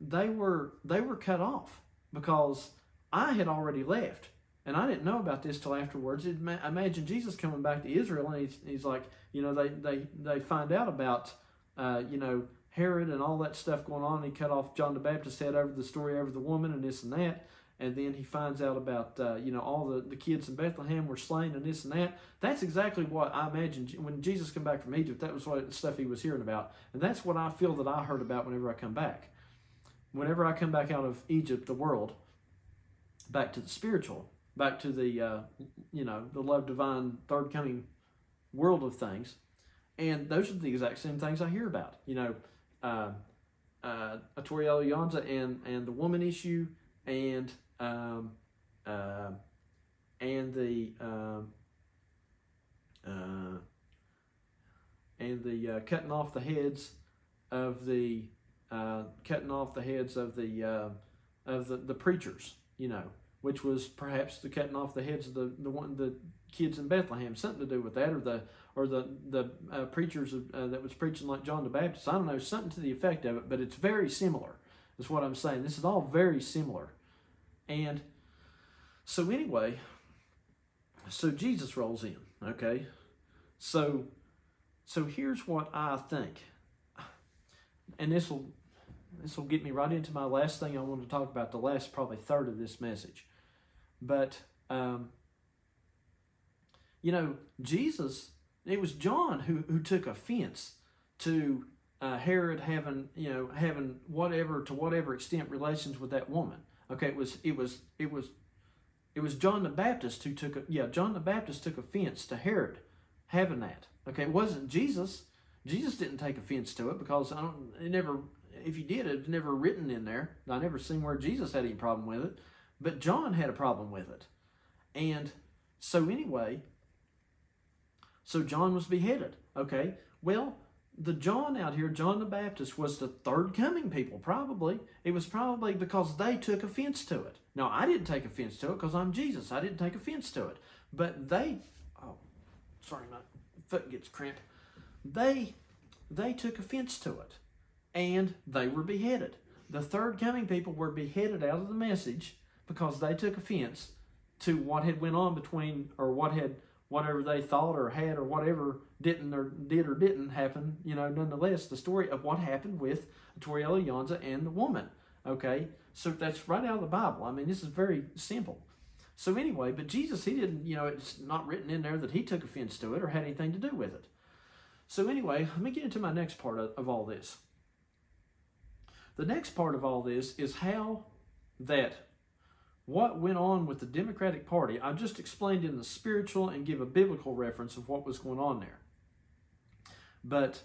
A: they were cut off, because I had already left. And I didn't know about this till afterwards. Imagine Jesus coming back to Israel, and he's like, they find out about, Herod and all that stuff going on. And he cut off John the Baptist's head over the story over the woman and this and that. And then he finds out about, all the kids in Bethlehem were slain and this and that. That's exactly what I imagined when Jesus came back from Egypt. That was what stuff he was hearing about. And that's what I feel that I heard about whenever I come back. Whenever I come back out of Egypt, the world, back to the spiritual, back to the, the love divine third coming world of things. And those are the exact same things I hear about. Atoriello Yonza and the woman issue, and the cutting off the heads of the preachers, which was perhaps the cutting off the heads of the kids in Bethlehem, something to do with that, or the preachers that was preaching like John the Baptist. I don't know, something to the effect of it, but it's very similar, is what I'm saying. This is all very similar. And so anyway, so Jesus rolls in, okay? So here's what I think, and this will get me right into my last thing I want to talk about, the last probably third of this message. But, Jesus, it was John who took offense to Herod having whatever extent relations with that woman. Okay, it was John the Baptist who John the Baptist took offense to Herod having that. Okay, it wasn't Jesus. Jesus didn't take offense to it, because if he did, it's never written in there. I never seen where Jesus had any problem with it, but John had a problem with it. And so anyway, so John was beheaded. Okay, well, the John out here, John the Baptist, was the third coming people, probably. It was probably because they took offense to it. Now, I didn't take offense to it because I'm Jesus. I didn't take offense to it. But sorry, my foot gets cramped. They took offense to it. and they were beheaded. The third coming people were beheaded out of the message because they took offense to what had went on between, or whatever they thought or had or whatever did or didn't happen, nonetheless, the story of what happened with Toriel Alonso and the woman. Okay, so that's right out of the Bible. I mean, this is very simple. So anyway, but Jesus, he didn't, it's not written in there that he took offense to it or had anything to do with it. So anyway, let me get into my next part of all this. The next part of all this is how that what went on with the Democratic Party. I just explained in the spiritual and give a biblical reference of what was going on there. But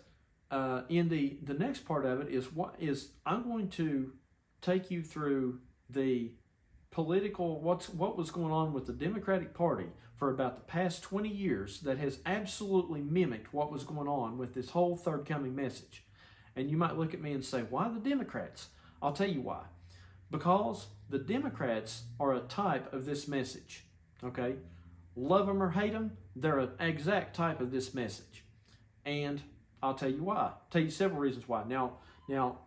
A: in the next part of it is I'm going to take you through the political, what was going on with the Democratic Party for about the past 20 years that has absolutely mimicked what was going on with this whole third coming message. And you might look at me and say, why the Democrats? I'll tell you why. Because the Democrats are a type of this message. Okay? Love them or hate them, they're an exact type of this message. And I'll tell you why. I'll tell you several reasons why. Now,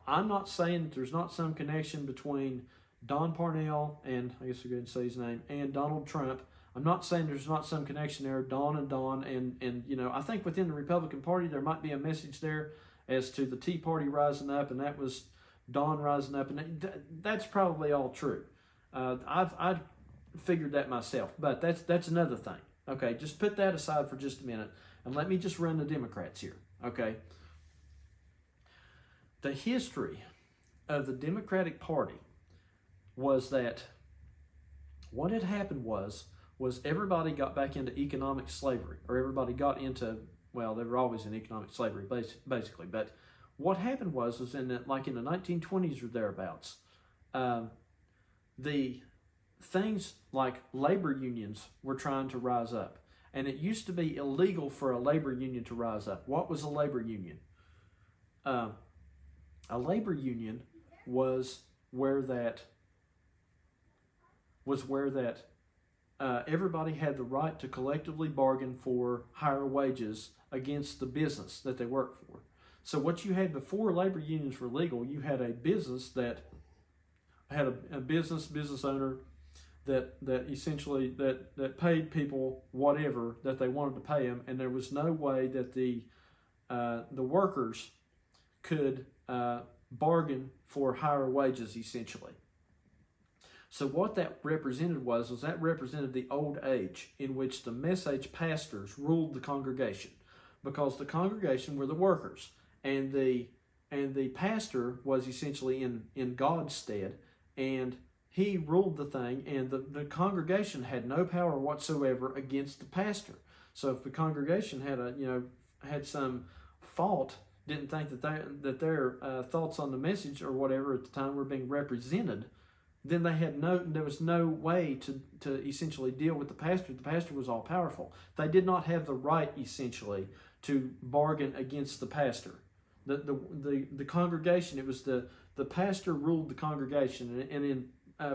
A: I'm not saying that there's not some connection between Don Parnell, and I guess we're going to say his name, and Donald Trump. I'm not saying there's not some connection there, Don, and I think within the Republican Party there might be a message there as to the Tea Party rising up, and that was Don rising up, and that's probably all true. I've figured that myself, but that's another thing. Okay, just put that aside for just a minute, and let me just run the Democrats here. Okay, the history of the Democratic Party was that what had happened was everybody got back into economic slavery, or everybody got into, well, they were always in economic slavery, basically. But what happened was in the 1920s or thereabouts, the things like labor unions were trying to rise up. And it used to be illegal for a labor union to rise up. What was a labor union? A labor union was where everybody had the right to collectively bargain for higher wages against the business that they worked for. So what you had before labor unions were legal, you had a business that had a business owner that essentially that paid people whatever that they wanted to pay them, and there was no way that the workers could bargain for higher wages essentially. So what that represented was that represented the old age in which the message pastors ruled the congregation, because the congregation were the workers, and the pastor was essentially in God's stead, and he ruled the thing, and the congregation had no power whatsoever against the pastor. So if the congregation had some fault, didn't think that their thoughts on the message or whatever at the time were being represented, then there was no way to essentially deal with the pastor. The pastor was all powerful. They did not have the right essentially to bargain against the pastor. The congregation, it was the pastor ruled the congregation, and in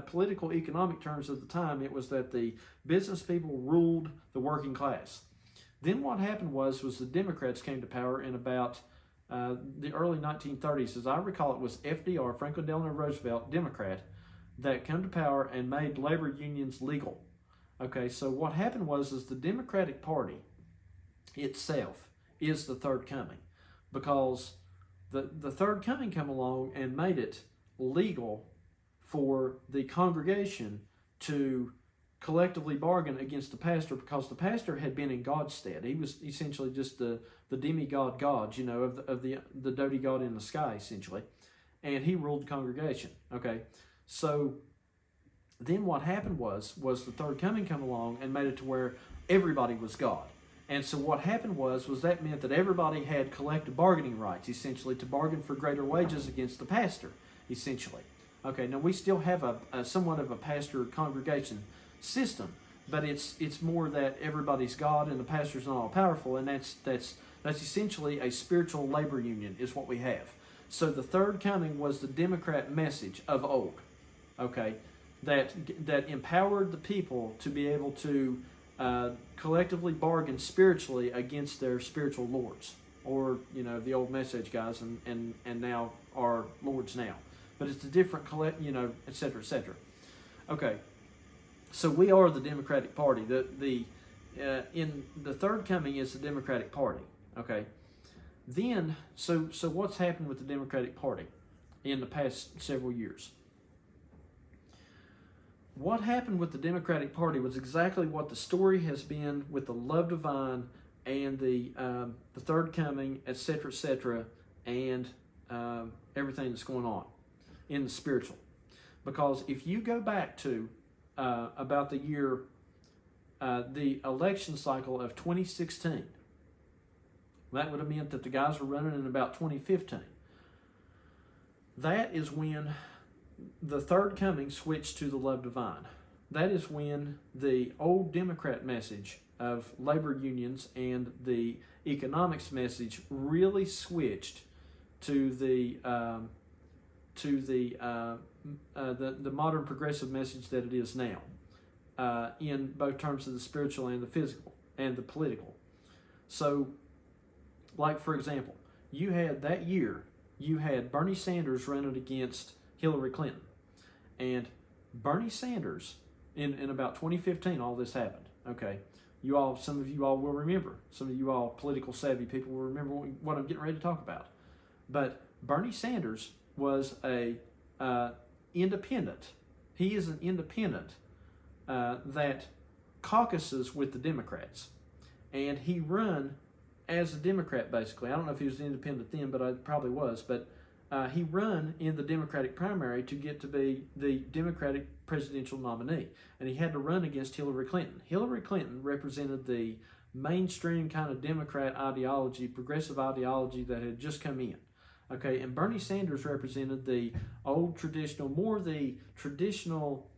A: political economic terms at the time, it was that the business people ruled the working class. Then what happened was the Democrats came to power in about the early 1930s. As I recall, it was FDR, Franklin Delano Roosevelt, Democrat, that came to power and made labor unions legal. Okay, so what happened was the Democratic Party itself is the third coming, because the third coming came along and made it legal for the congregation to collectively bargain against the pastor, because the pastor had been in God's stead. He was essentially just the demigod God, of the doty god in the sky, essentially. And he ruled the congregation. Okay, so then what happened was the third coming come along and made it to where everybody was God. And so what happened was that meant that everybody had collective bargaining rights, essentially, to bargain for greater wages against the pastor, essentially. Okay, now we still have a somewhat of a pastor congregation system, but it's more that everybody's God and the pastor's not all powerful, and that's essentially a spiritual labor union is what we have. So the third coming was the Democrat message of old, okay, that empowered the people to be able to collectively bargain spiritually against their spiritual lords, or the old message guys, and now are Lord's now. But it's a different et cetera, et cetera. Okay, so we are the Democratic Party. In the third coming is the Democratic Party. Okay, then so what's happened with the Democratic Party in the past several years? What happened with the Democratic Party was exactly what the story has been with the love divine and the third coming, et cetera, and everything that's going on in the spiritual. Because if you go back to about the year, the election cycle of 2016, that would have meant that the guys were running in about 2015. That is when the third coming switched to the love divine. That is when the old Democrat message of labor unions and the economics message really switched to the modern progressive message that it is now, in both terms of the spiritual and the physical and the political. So, like for example, you had Bernie Sanders running against Hillary Clinton, and Bernie Sanders in about 2015, all this happened. Okay, some of you all will remember. Some of you all political savvy people will remember what I'm getting ready to talk about. But Bernie Sanders was a independent. He is an independent that caucuses with the Democrats, and he run as a Democrat basically. I don't know if he was an independent then, but I probably was. But he run in the Democratic primary to get to be the Democratic presidential nominee, and he had to run against Hillary Clinton. Hillary Clinton represented the mainstream kind of Democrat ideology, progressive ideology that had just come in. Okay, and Bernie Sanders represented the old traditional, more the traditional.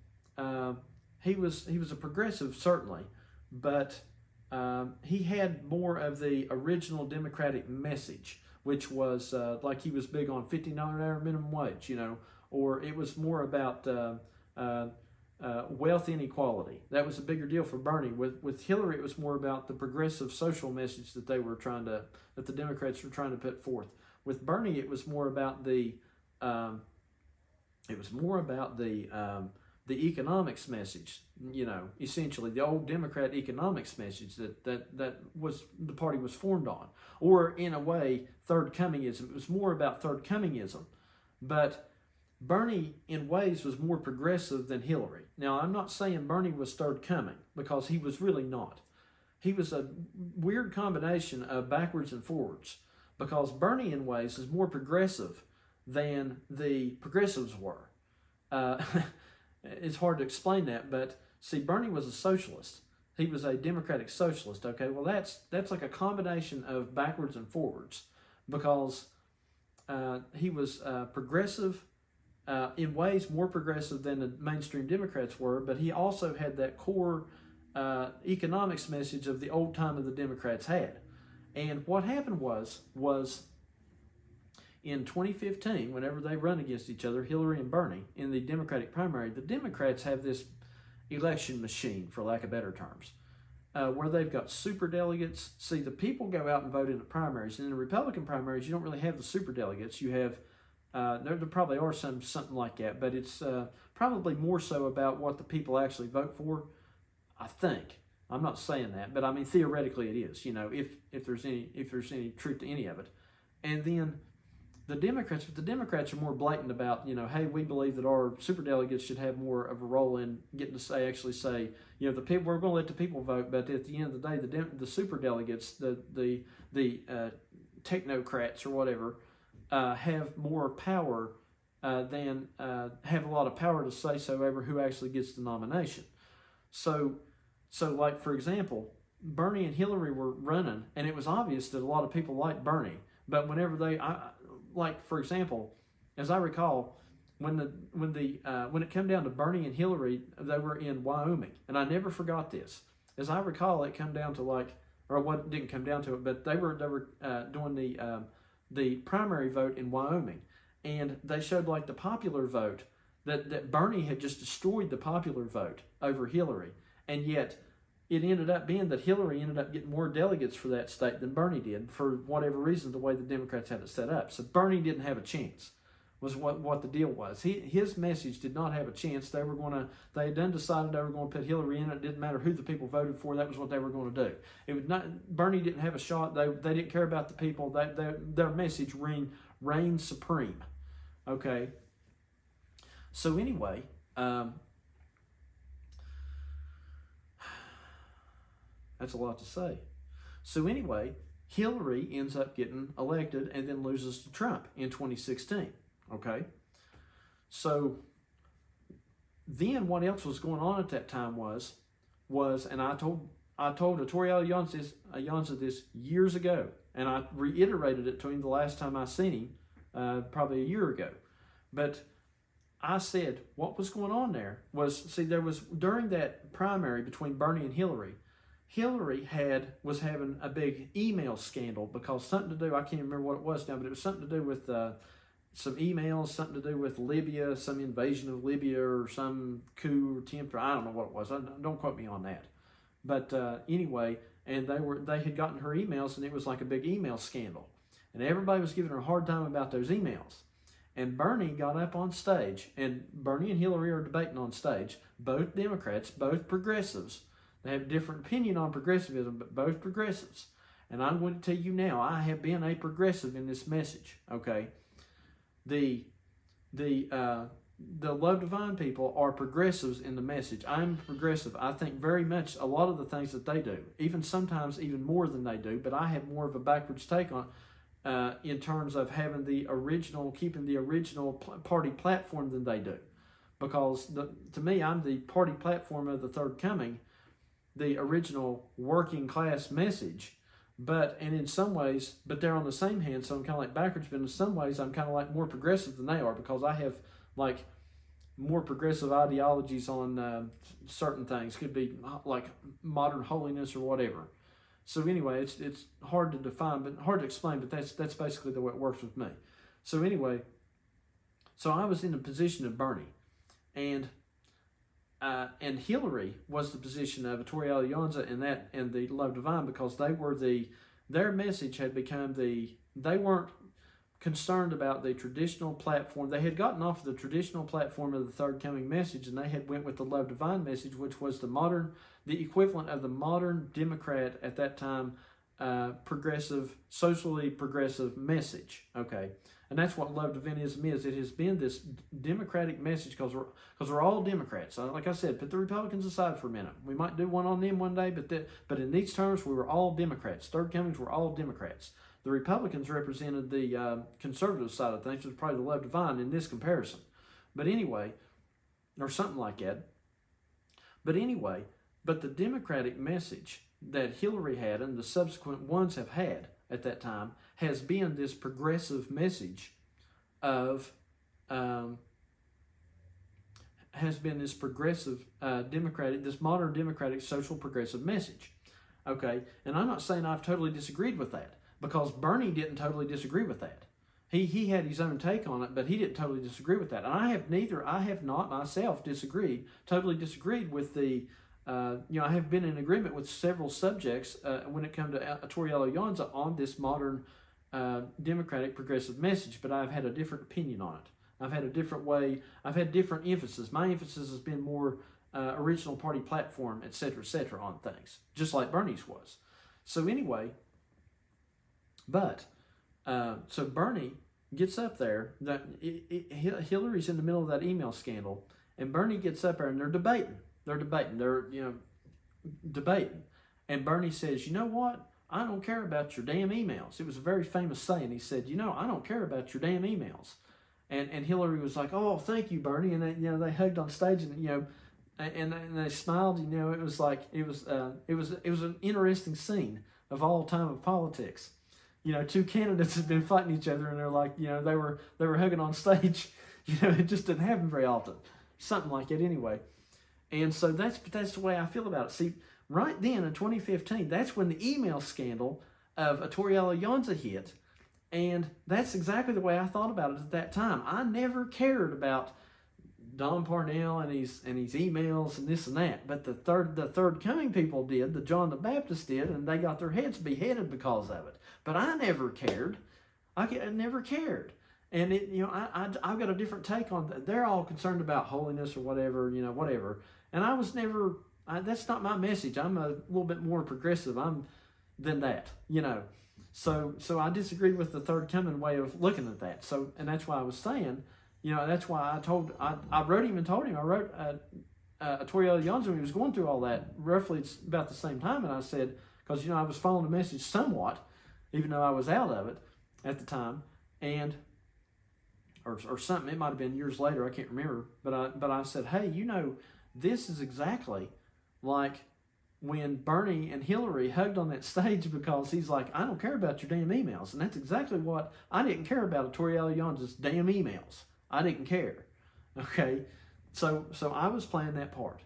A: He was a progressive certainly, but he had more of the original Democratic message, which was like he was big on $15 an hour minimum wage, or it was more about wealth inequality. That was a bigger deal for Bernie. With Hillary, it was more about the progressive social message that the Democrats were trying to put forth. With Bernie, it was more about the economics message. Essentially the old Democrat economics message that was the party was formed on, or in a way, third comingism. It was more about third comingism, but Bernie, in ways, was more progressive than Hillary. Now, I'm not saying Bernie was third coming, because he was really not. He was a weird combination of backwards and forwards, because Bernie, in ways, is more progressive than the progressives were. It's hard to explain that, but see, Bernie was a socialist. He was a democratic socialist. Okay, well, that's like a combination of backwards and forwards, because he was progressive, in ways more progressive than the mainstream Democrats were, but he also had that core economics message of the old time of the Democrats had. And what happened was in 2015, whenever they run against each other, Hillary and Bernie, in the Democratic primary, the Democrats have this election machine, for lack of better terms, where they've got super delegates. See, the people go out and vote in the primaries. And in the Republican primaries, you don't really have the super delegates. You have, there probably are something like that, but it's probably more so about what the people actually vote for, I think. I'm not saying that, but I mean, theoretically it is, if there's any truth to any of it. And then the Democrats are more blatant about, hey, we believe that our superdelegates should have more of a role in getting to actually say, the people, we're going to let the people vote, but at the end of the day, the superdelegates, the technocrats or whatever, have more power than have a lot of power to say so over who actually gets the nomination. So like, for example, Bernie and Hillary were running, and it was obvious that a lot of people liked Bernie. But whenever for example, as I recall, when it came down to Bernie and Hillary, they were in Wyoming, and I never forgot this. As I recall, it came down to what didn't come down to it, but they were doing the primary vote in Wyoming, and they showed like the popular vote that Bernie had just destroyed the popular vote over Hillary, and yet it ended up being that Hillary ended up getting more delegates for that state than Bernie did, for whatever reason, the way the Democrats had it set up. So Bernie didn't have a chance. was what the deal was. His message did not have a chance. They had done decided they were going to put Hillary in. It didn't matter who the people voted for. That was what they were going to do. It was not, Bernie didn't have a shot. They didn't care about the people. Their message reigned supreme. Okay. So anyway, that's a lot to say. So anyway, Hillary ends up getting elected and then loses to Trump in 2016. Okay? So then what else was going on at that time was and I told Ettore Allianza this years ago, and I reiterated it to him the last time I seen him, probably a year ago. But I said what was going on there was, there was, during that primary between Bernie and Hillary was having a big email scandal because something to do, I can't remember what it was now, but it was something to do with some emails, something to do with Libya, some invasion of Libya or some coup attempt, or I don't know what it was. Don't quote me on that. But anyway, and they had gotten her emails, and it was like a big email scandal. And everybody was giving her a hard time about those emails. And Bernie got up on stage, and Bernie and Hillary are debating on stage, both Democrats, both progressives. They have a different opinion on progressivism, but both progressives. And I'm going to tell you now, I have been a progressive in this message, okay? The Love Divine people are progressives in the message. I'm progressive. I think very much a lot of the things that they do, even sometimes even more than they do, but I have more of a backwards take on in terms of having keeping the original party platform than they do. Because to me, I'm the party platform of the Third Coming, the original working class message, but in some ways, but they're on the same hand, so I'm kind of like backwards, but in some ways I'm kind of like more progressive than they are, because I have like more progressive ideologies on certain things. Could be like modern holiness or whatever. So anyway, it's hard to define, but hard to explain, but that's basically the way it works with me. So anyway, so I was in the position of Bernie, and Hillary was the position of Ettore Allianza and the Love Divine, because their message had become they weren't concerned about the traditional platform. They had gotten off the traditional platform of the Third Coming message, and they had went with the Love Divine message, which was the equivalent of the modern Democrat at that time, socially progressive message. Okay. And that's what Love Divinism is. It has been this democratic message because we're all Democrats. Like I said, put the Republicans aside for a minute. We might do one on them one day, but in these terms, we were all Democrats. Third Comings were all Democrats. The Republicans represented the conservative side of things, which was probably the Love Divine in this comparison. But anyway, or something like that. But anyway, but the democratic message that Hillary had and the subsequent ones have had at that time has been this progressive message of, has been this progressive democratic, this modern democratic social progressive message. Okay, and I'm not saying I've totally disagreed with that, because Bernie didn't totally disagree with that. He had his own take on it, but he didn't totally disagree with that. And I have not myself totally disagreed with the, I have been in agreement with several subjects when it comes to Ettore Allianza on this modern democratic progressive message, but I've had a different opinion on it. I've had a different way, I've had different emphasis. My emphasis has been more original party platform, et cetera, on things, just like Bernie's was. So anyway, so Bernie gets up there, Hillary's in the middle of that email scandal, and Bernie gets up there and they're debating. They're debating. And Bernie says, you know what? I don't care about your damn emails. It was a very famous saying. He said, I don't care about your damn emails. And Hillary was like, oh, thank you, Bernie. And they hugged on stage, and and they smiled. It was like it was an interesting scene of all time of politics. Two candidates had been fighting each other, and they're like, they were hugging on stage. It just didn't happen very often. Something like it anyway. And so that's the way I feel about it. See, right then in 2015, that's when the email scandal of Ettore Allianza hit, and that's exactly the way I thought about it at that time. I never cared about Don Parnell and his emails and this and that, but the third coming people did, the John the Baptist did, and they got their heads beheaded because of it. But I never cared. I never cared. And I've got a different take on that. They're all concerned about holiness or whatever, whatever. And I was never. That's not my message. I'm a little bit more progressive. Than that, So I disagreed with the third coming way of looking at that. So, and that's why I was saying, that's why I wrote him and told him. I wrote Toriel Johnson when he was going through all that. Roughly, it's about the same time, and I said, because I was following the message somewhat, even though I was out of it at the time, and or something. It might have been years later. I can't remember. But I said, hey, this is exactly like when Bernie and Hillary hugged on that stage, because he's like, I don't care about your damn emails. And that's exactly what I didn't care about. Toriel Johnson's damn emails. I didn't care. Okay. So I was playing that part.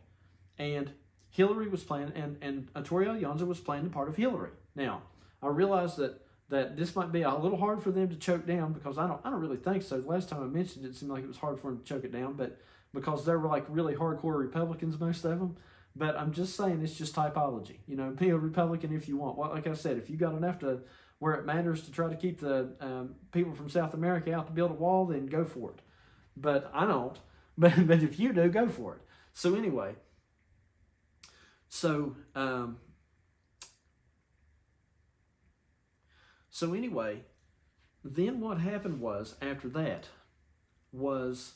A: And Hillary was playing, and Toriel Johnson was playing the part of Hillary. Now, I realized that this might be a little hard for them to choke down, because I don't really think so. The last time I mentioned it, it seemed like it was hard for them to choke it down, but because they were like really hardcore Republicans, most of them. But I'm just saying, it's just typology. Be a Republican if you want. Well, like I said, if you got enough to where it matters to try to keep the people from South America out to build a wall, then go for it. But I don't. But if you do, go for it. So anyway, then what happened was, after that, was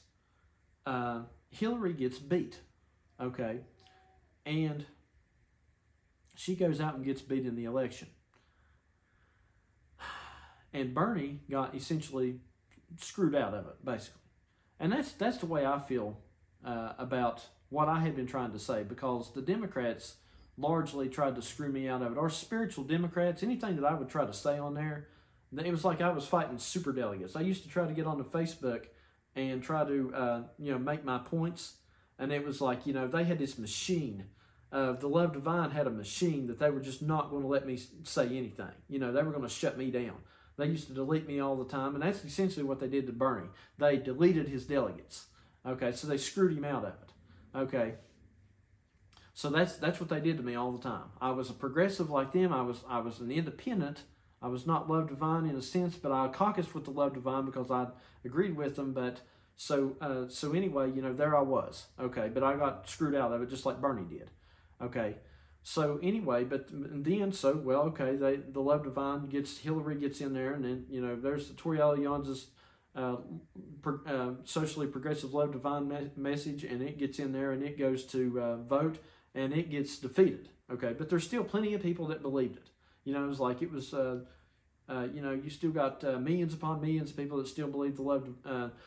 A: Hillary gets beat, okay? And she goes out and gets beat in the election. And Bernie got essentially screwed out of it, basically. And that's the way I feel about what I had been trying to say, because the Democrats largely tried to screw me out of it. Our spiritual Democrats, anything that I would try to say on there, it was like I was fighting super delegates. I used to try to get onto Facebook and try to make my points, and it was like, they had this machine. The Love Divine had a machine that they were just not going to let me say anything. They were going to shut me down. They used to delete me all the time, and that's essentially what they did to Bernie. They deleted his delegates. Okay, so they screwed him out of it. Okay, so that's what they did to me all the time. I was a progressive like them. I was an independent. I was not Love Divine in a sense, but I caucused with the Love Divine because I agreed with them. But so anyway, there I was. Okay, but I got screwed out of it just like Bernie did. Okay, so anyway, but then the Love Divine Hillary gets in there, and then there's the Toriel Johnson's socially progressive Love Divine message, and it gets in there, and it goes to vote, and it gets defeated. Okay, but there's still plenty of people that believed it. It was like it was. You still got millions upon millions of people that still believe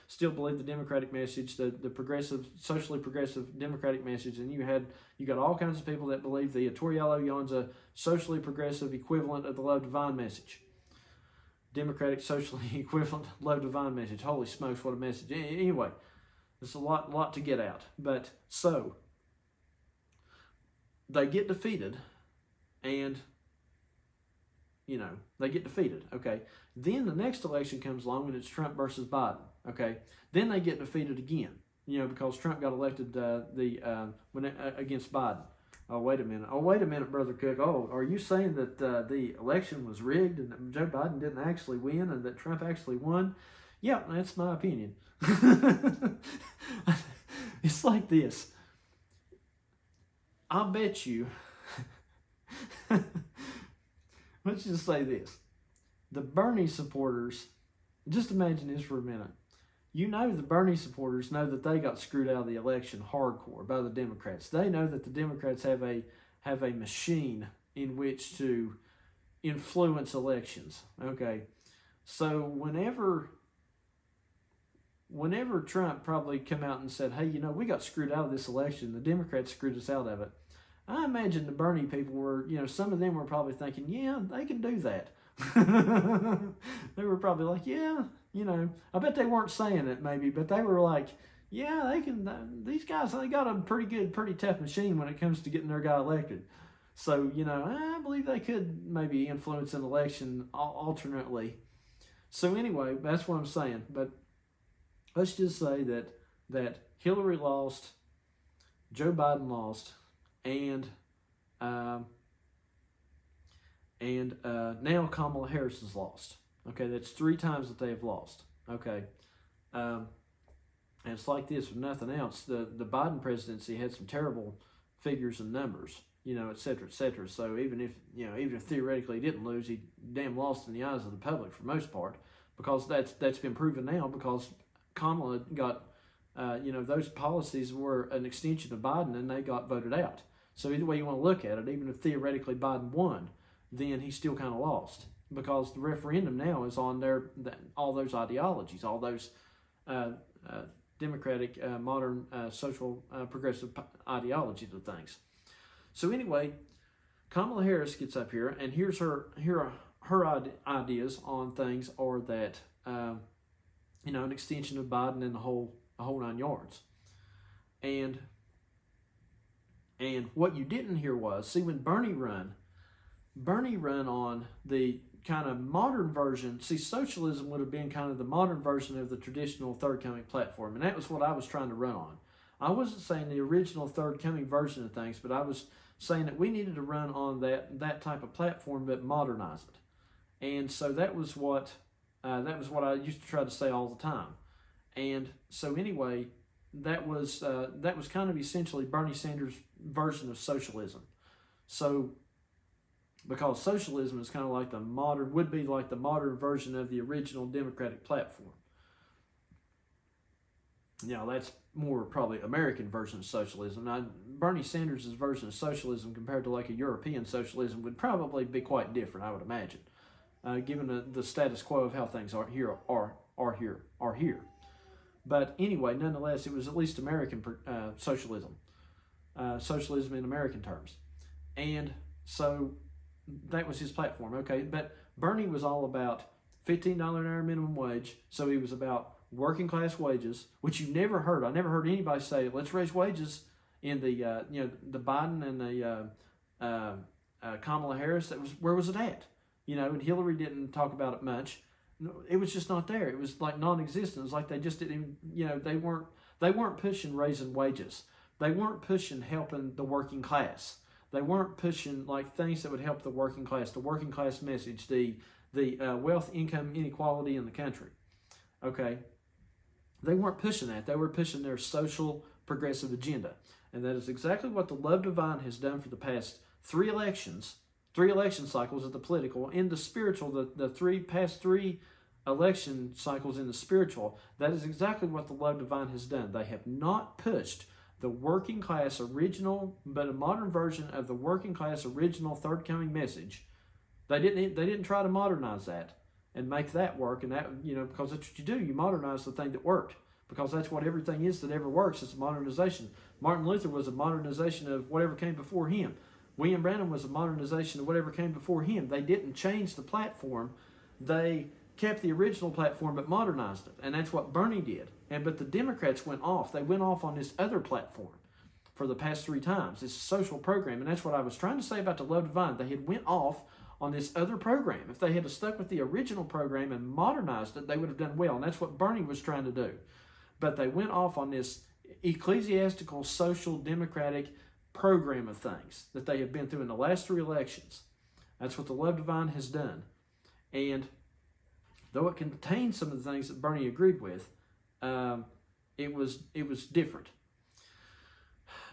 A: still believe the Democratic message, the progressive, socially progressive Democratic message, and you got all kinds of people that believe the Toriel Johnson socially progressive equivalent of the Love Divine message, Democratic socially equivalent Love Divine message. Holy smokes, what a message! Anyway, there's a lot to get out, but so they get defeated, and they get defeated, okay? Then the next election comes along, and it's Trump versus Biden, okay? Then they get defeated again, because Trump got elected against Biden. Oh, wait a minute, Brother Cook. Oh, are you saying that the election was rigged and that Joe Biden didn't actually win and that Trump actually won? Yeah, that's my opinion. It's like this. I'll bet you... Let's just say this. The Bernie supporters, just imagine this for a minute. The Bernie supporters know that they got screwed out of the election hardcore by the Democrats. They know that the Democrats have a machine in which to influence elections. Okay. So whenever Trump probably come out and said, hey, we got screwed out of this election, the Democrats screwed us out of it, I imagine the Bernie people were, some of them were probably thinking, yeah, they can do that. They were probably like, yeah, I bet they weren't saying it maybe, but they were like, yeah, they can, these guys, they got a pretty tough machine when it comes to getting their guy elected. So, I believe they could maybe influence an election alternately. So anyway, that's what I'm saying. But let's just say that Hillary lost, Joe Biden lost, and now Kamala Harris has lost. Okay, that's 3 times that they have lost. Okay. Um, and it's like this with nothing else. The Biden presidency had some terrible figures and numbers, et cetera, et cetera. So even if theoretically he didn't lose, he damn lost in the eyes of the public for the most part, because that's been proven now, because Kamala got, those policies were an extension of Biden and they got voted out. So either way you want to look at it, even if theoretically Biden won, then he still kind of lost, because the referendum now is on all those ideologies, all those democratic, modern, social, progressive ideologies of things. So anyway, Kamala Harris gets up here, and here are her ideas on things are that, an extension of Biden and the whole 9 yards. And what you didn't hear was, see, when Bernie run on the kind of modern version. See, socialism would have been kind of the modern version of the traditional Third Coming platform, and that was what I was trying to run on. I wasn't saying the original Third Coming version of things, but I was saying that we needed to run on that type of platform, but modernize it. And so that was what I used to try to say all the time. And so anyway, that was kind of essentially Bernie Sanders' version of socialism. So, because socialism is kind of like would be like the modern version of the original Democratic platform. That's more probably American version of socialism. Now, Bernie Sanders' version of socialism compared to like a European socialism would probably be quite different, I would imagine, given the status quo of how things are here. But anyway, nonetheless, it was at least American socialism, socialism in American terms. And so that was his platform, okay? But Bernie was all about $15 an hour minimum wage, so he was about working class wages, which you never heard. I never heard anybody say, let's raise wages in the Biden and the Kamala Harris. Where was it at? And Hillary didn't talk about it much. It was just not there. It was like non-existent. It was like they just didn't even, they weren't pushing raising wages. They weren't pushing helping the working class. They weren't pushing like things that would help the working class message, the wealth income inequality in the country. Okay, they weren't pushing that. They were pushing their social progressive agenda, and that is exactly what the Love Divine has done for the past three election cycles of the political, in the spiritual, the past three election cycles in the spiritual. That is exactly what the Love Divine has done. They have not pushed the working class original, but a modern version of the working class original Third Coming message. They didn't try to modernize that and make that work, and that because that's what you do. You modernize the thing that worked, because that's what everything is that ever works. It's a modernization. Martin Luther was a modernization of whatever came before him. William Branham was a modernization of whatever came before him. They didn't change the platform. They kept the original platform but modernized it, and that's what Bernie did. But the Democrats went off. They went off on this other platform for the past three times. This social program, and that's what I was trying to say about the Love Divine. They had went off on this other program. If they had stuck with the original program and modernized it, they would have done well, and that's what Bernie was trying to do. But they went off on this ecclesiastical, social, democratic program of things that they have been through in the last three elections. That's what the Love Divine has done. And though it contained some of the things that Bernie agreed with, it was different.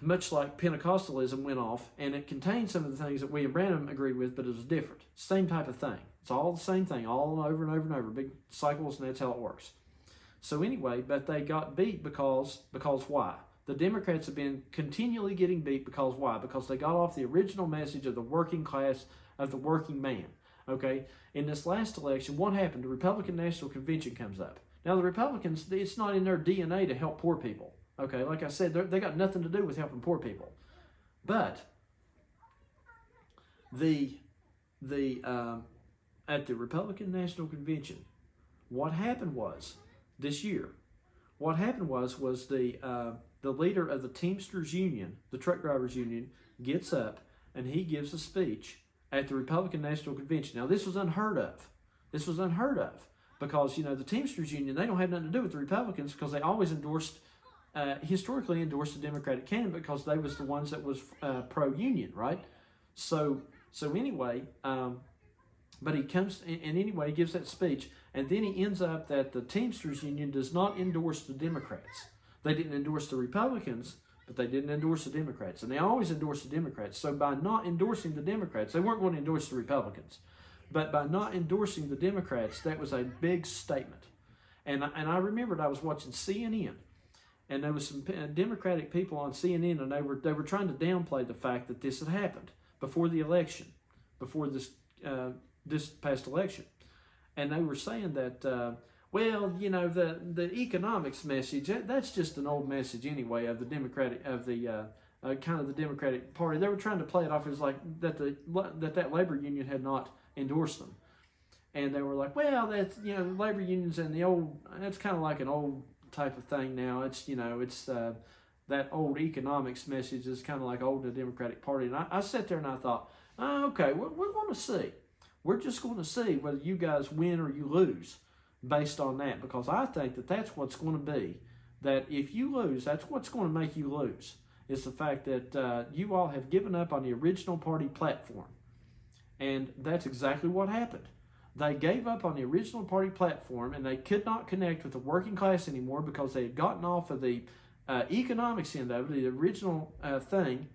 A: Much like Pentecostalism went off, and it contained some of the things that William Branham agreed with, but it was different. Same type of thing. It's all the same thing, all over and over and over, big cycles, and that's how it works. So anyway, but they got beat because why? The Democrats have been continually getting beat because why? Because they got off the original message of the working class, of the working man. Okay? In this last election, what happened? The Republican National Convention comes up. Now, the Republicans, it's not in their DNA to help poor people. Okay? Like I said, they got nothing to do with helping poor people. But at the Republican National Convention, what happened was, this year, what happened was the leader of the Teamsters Union, the truck drivers union, gets up and he gives a speech at the Republican National Convention. Now, this was unheard of. This was unheard of because, the Teamsters Union, they don't have nothing to do with the Republicans because they always historically endorsed the Democratic candidate because they was the ones that was pro-union, right? So anyway, But he comes, and anyway, he gives that speech, and then he ends up that the Teamsters Union does not endorse the Democrats. They didn't endorse the Republicans, but they didn't endorse the Democrats. And they always endorse the Democrats. So by not endorsing the Democrats, they weren't going to endorse the Republicans. But by not endorsing the Democrats, that was a big statement. And I remembered I was watching CNN, and there was some Democratic people on CNN, and they were trying to downplay the fact that this had happened before the election, before this past election. And they were saying that, well, you know, the economics message, that's just an old message anyway of the Democratic, of the kind of the Democratic Party. They were trying to play it off as like that labor union had not endorsed them. And they were like, well, that's, you know, labor unions and the old, that's kind of like an old type of thing now. It's, you know, it's that old economics message is kind of like old in the Democratic Party. And I sat there and I thought, oh, okay, we're going to see. We're just going to see whether you guys win or you lose based on that. Because I think that that's what's going to be. That if you lose, that's what's going to make you lose. Is the fact that you all have given up on the original party platform. And that's exactly what happened. They gave up on the original party platform, and they could not connect with the working class anymore because they had gotten off of the economics end of it, the original thing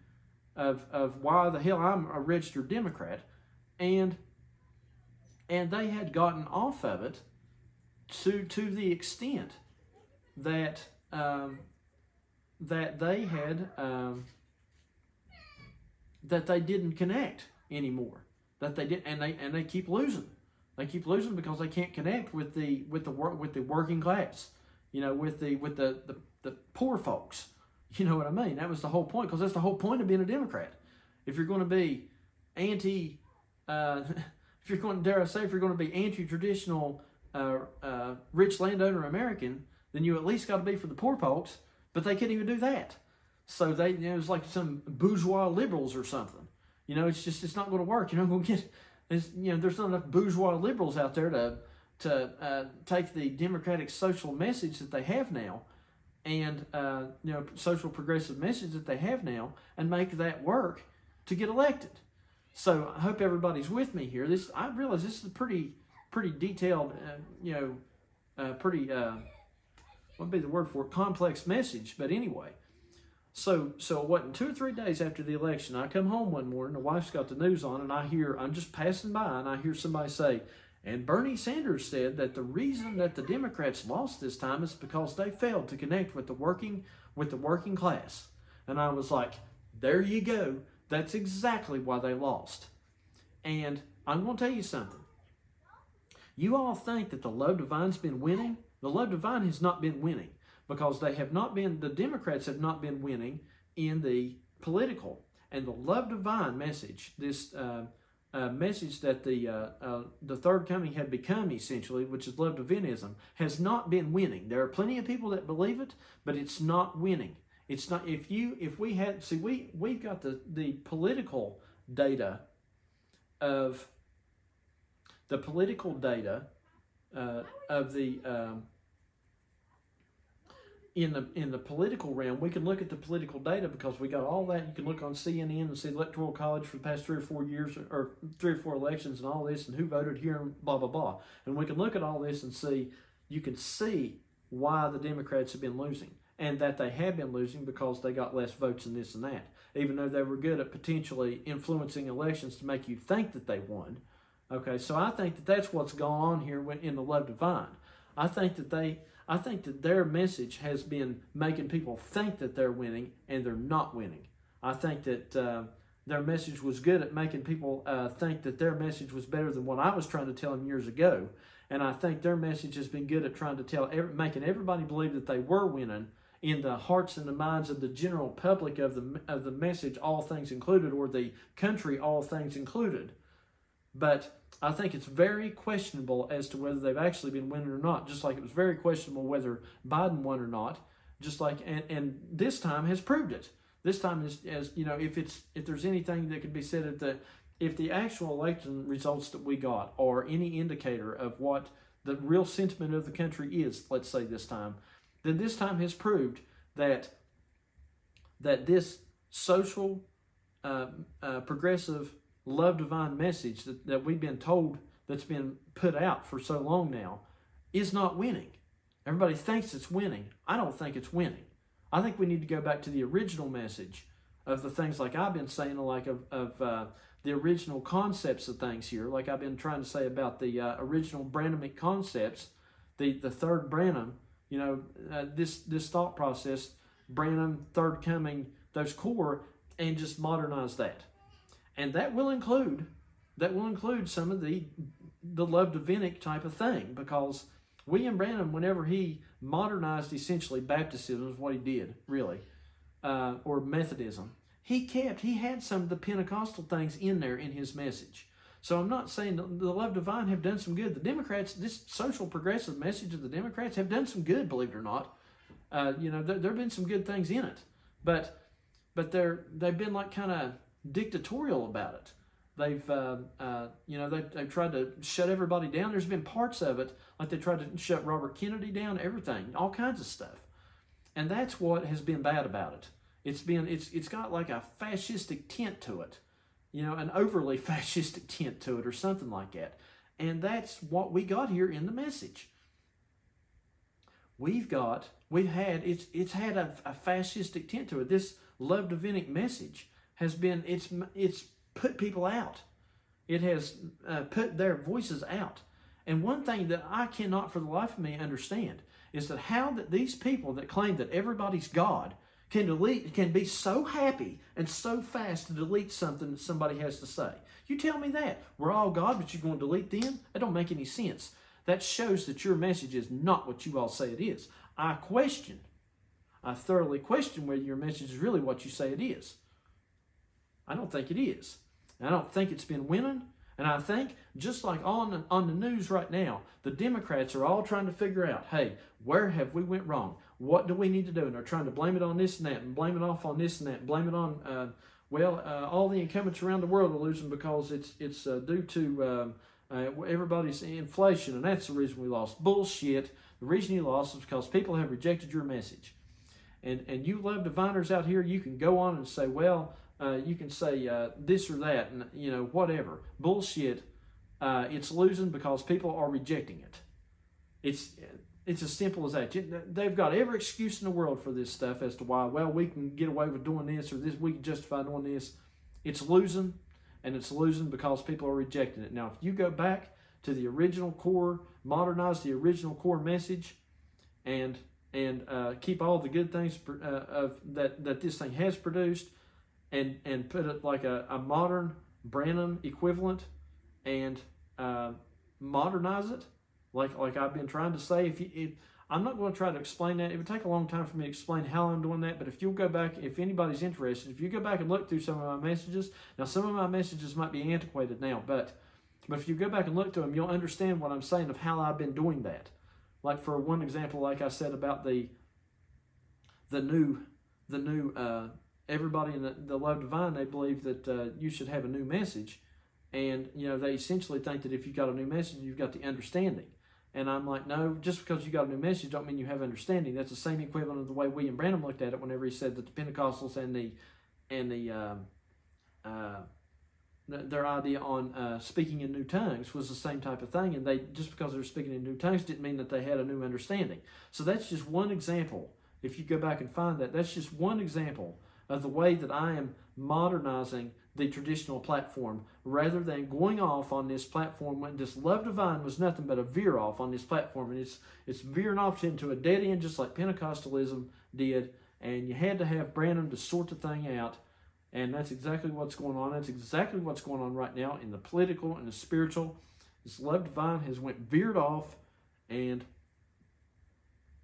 A: of why the hell I'm a registered Democrat, and they had gotten off of it to the extent that that they had that they didn't connect anymore. That they did, and they keep losing. They keep losing because they can't connect with the working class, you know, with the poor folks. You know what I mean? That was the whole point, because that's the whole point of being a Democrat. If you're going to be if you're going, dare I say, if you're going to be anti-traditional rich landowner American, then you at least got to be for the poor folks. But they can't even do that. So they, you know, it's like some bourgeois liberals or something. You know, it's not going to work. You're not going to get. There's not enough bourgeois liberals out there to take the democratic social message that they have now, and social progressive message that they have now, and make that work to get elected. So I hope everybody's with me here. I realize this is a pretty detailed, pretty what would be the word for it? Complex message. But anyway. So it wasn't 2 or 3 days after the election. I come home one morning, the wife's got the news on, and I'm just passing by, and I hear somebody say, and Bernie Sanders said that the reason that the Democrats lost this time is because they failed to connect with the working class. And I was like, there you go. That's exactly why they lost. And I'm going to tell you something. You all think that the Love Divine's been winning? The Love Divine has not been winning. Because the Democrats have not been winning in the political. And the Love Divine message, this message that the third coming had become essentially, which is love divinism, has not been winning. There are plenty of people that believe it, but it's not winning. It's not. We've got the political data of in the political realm. We can look at the political data because we got all that. You can look on CNN and see Electoral College for the past 3 or 4 years, or 3 or 4 elections, and all this, and who voted here, and blah, blah, blah. And we can look at all this and see, you can see why the Democrats have been losing, and that they have been losing because they got less votes and this and that, even though they were good at potentially influencing elections to make you think that they won. Okay, so I think that that's what's gone on here in the Love Divine. I think that their message has been making people think that they're winning, and they're not winning. I think that their message was good at making people think that their message was better than what I was trying to tell them years ago. And I think their message has been good at trying to making everybody believe that they were winning in the hearts and the minds of the general public of the message, all things included, or the country, all things included. But I think it's very questionable as to whether they've actually been winning or not, just like it was very questionable whether Biden won or not, just like, and this time has proved it. This time is, as you know, if there's anything that could be said if the actual election results that we got are any indicator of what the real sentiment of the country is, let's say this time, then this time has proved that this social, progressive, love divine message that we've been told that's been put out for so long now is not winning. Everybody thinks it's winning. I don't think it's winning. I think we need to go back to the original message of the things like I've been saying, like of the original concepts of things here, like I've been trying to say about the original Branhamic concepts, the third Branham, this thought process, Branham, third coming, those core, and just modernize that. And that will include some of the love divinic type of thing, because William Branham, whenever he modernized essentially Baptism, is what he did, really, or Methodism, he had some of the Pentecostal things in there in his message. So I'm not saying the love divine have done some good. The Democrats, this social progressive message of the Democrats have done some good, believe it or not. There have been some good things in it, but they've been like kind of dictatorial about it. They've tried to shut everybody down. There's been parts of it, like they tried to shut Robert Kennedy down, everything, all kinds of stuff. And that's what has been bad about it. It's got like a fascistic tint to it, an overly fascistic tint to it or something like that. And that's what we got here in the message. It's had a fascistic tint to it. This love divinic message has been, it's put people out. It has put their voices out. And one thing that I cannot for the life of me understand is that how that these people that claim that everybody's God can be so happy and so fast to delete something that somebody has to say. You tell me that. We're all God, but you're going to delete them? That don't make any sense. That shows that your message is not what you all say it is. I thoroughly question whether your message is really what you say it is. I don't think it is. I don't think it's been winning. And I think, just like on the news right now, the Democrats are all trying to figure out, hey, where have we went wrong? What do we need to do? And they're trying to blame it on this and that, and blame it off on this and that, and blame it on, all the incumbents around the world are losing because it's due to everybody's inflation, and that's the reason we lost. Bullshit. The reason you lost is because people have rejected your message. And you love diviners out here, you can go on and say, you can say this or that, and whatever. Bullshit. It's losing because people are rejecting it. It's as simple as that. They've got every excuse in the world for this stuff as to why, we can get away with doing this, or this, we can justify doing this. It's losing, and it's losing because people are rejecting it. Now, if you go back to the original core, modernize the original core message, and keep all the good things that this thing has produced, and put it like a modern Branham equivalent, and modernize it, like I've been trying to say. If I'm not going to try to explain that. It would take a long time for me to explain how I'm doing that. But if you'll go back, if anybody's interested, if you go back and look through some of my messages, now some of my messages might be antiquated now, but if you go back and look through them, you'll understand what I'm saying of how I've been doing that. Like for one example, like I said about the new everybody in the Love Divine, they believe that you should have a new message, and they essentially think that if you got a new message, you've got the understanding. And I'm like, no, just because you got a new message don't mean you have understanding. That's the same equivalent of the way William Branham looked at it whenever he said that the Pentecostals and their idea on speaking in new tongues was the same type of thing. And they, just because they were speaking in new tongues didn't mean that they had a new understanding. So that's just one example. If you go back and find that, that's just one example of the way that I am modernizing the traditional platform, rather than going off on this platform when this Love Divine was nothing but a veer off on this platform, and it's veering off into a dead end just like Pentecostalism did, and you had to have Branham to sort the thing out, and that's exactly what's going on. That's exactly what's going on right now in the political and the spiritual. This Love Divine has veered off, and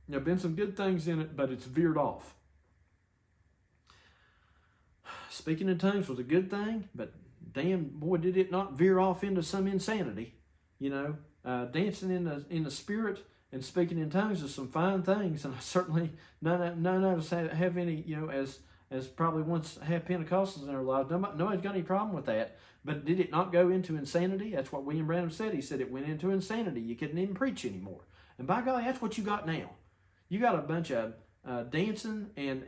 A: there have been some good things in it, but it's veered off. Speaking in tongues was a good thing, but damn, boy, did it not veer off into some insanity. Dancing in the spirit and speaking in tongues is some fine things, and I certainly none of us have any, as probably once have Pentecostals in our lives. Nobody's got any problem with that. But did it not go into insanity? That's what William Branham said. He said it went into insanity. You couldn't even preach anymore. And by golly, that's what you got now. You got a bunch of dancing, and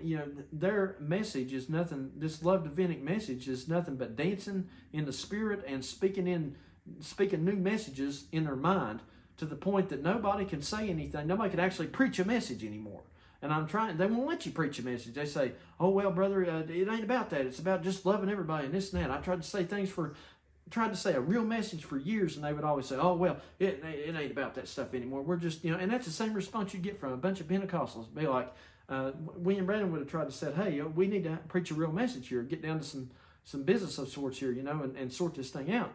A: their message is nothing. This Love Divinic message is nothing but dancing in the spirit and speaking in speaking new messages in their mind to the point that nobody can say anything. Nobody can actually preach a message anymore. And they won't let you preach a message. They say, oh, well, brother, it ain't about that. It's about just loving everybody and this and that. I tried to say a real message for years, and they would always say, oh, well, it ain't about that stuff anymore. We're just, and that's the same response you get from a bunch of Pentecostals. Be like, William Branham would have tried to say, hey, we need to preach a real message here, get down to some business of sorts here, and sort this thing out.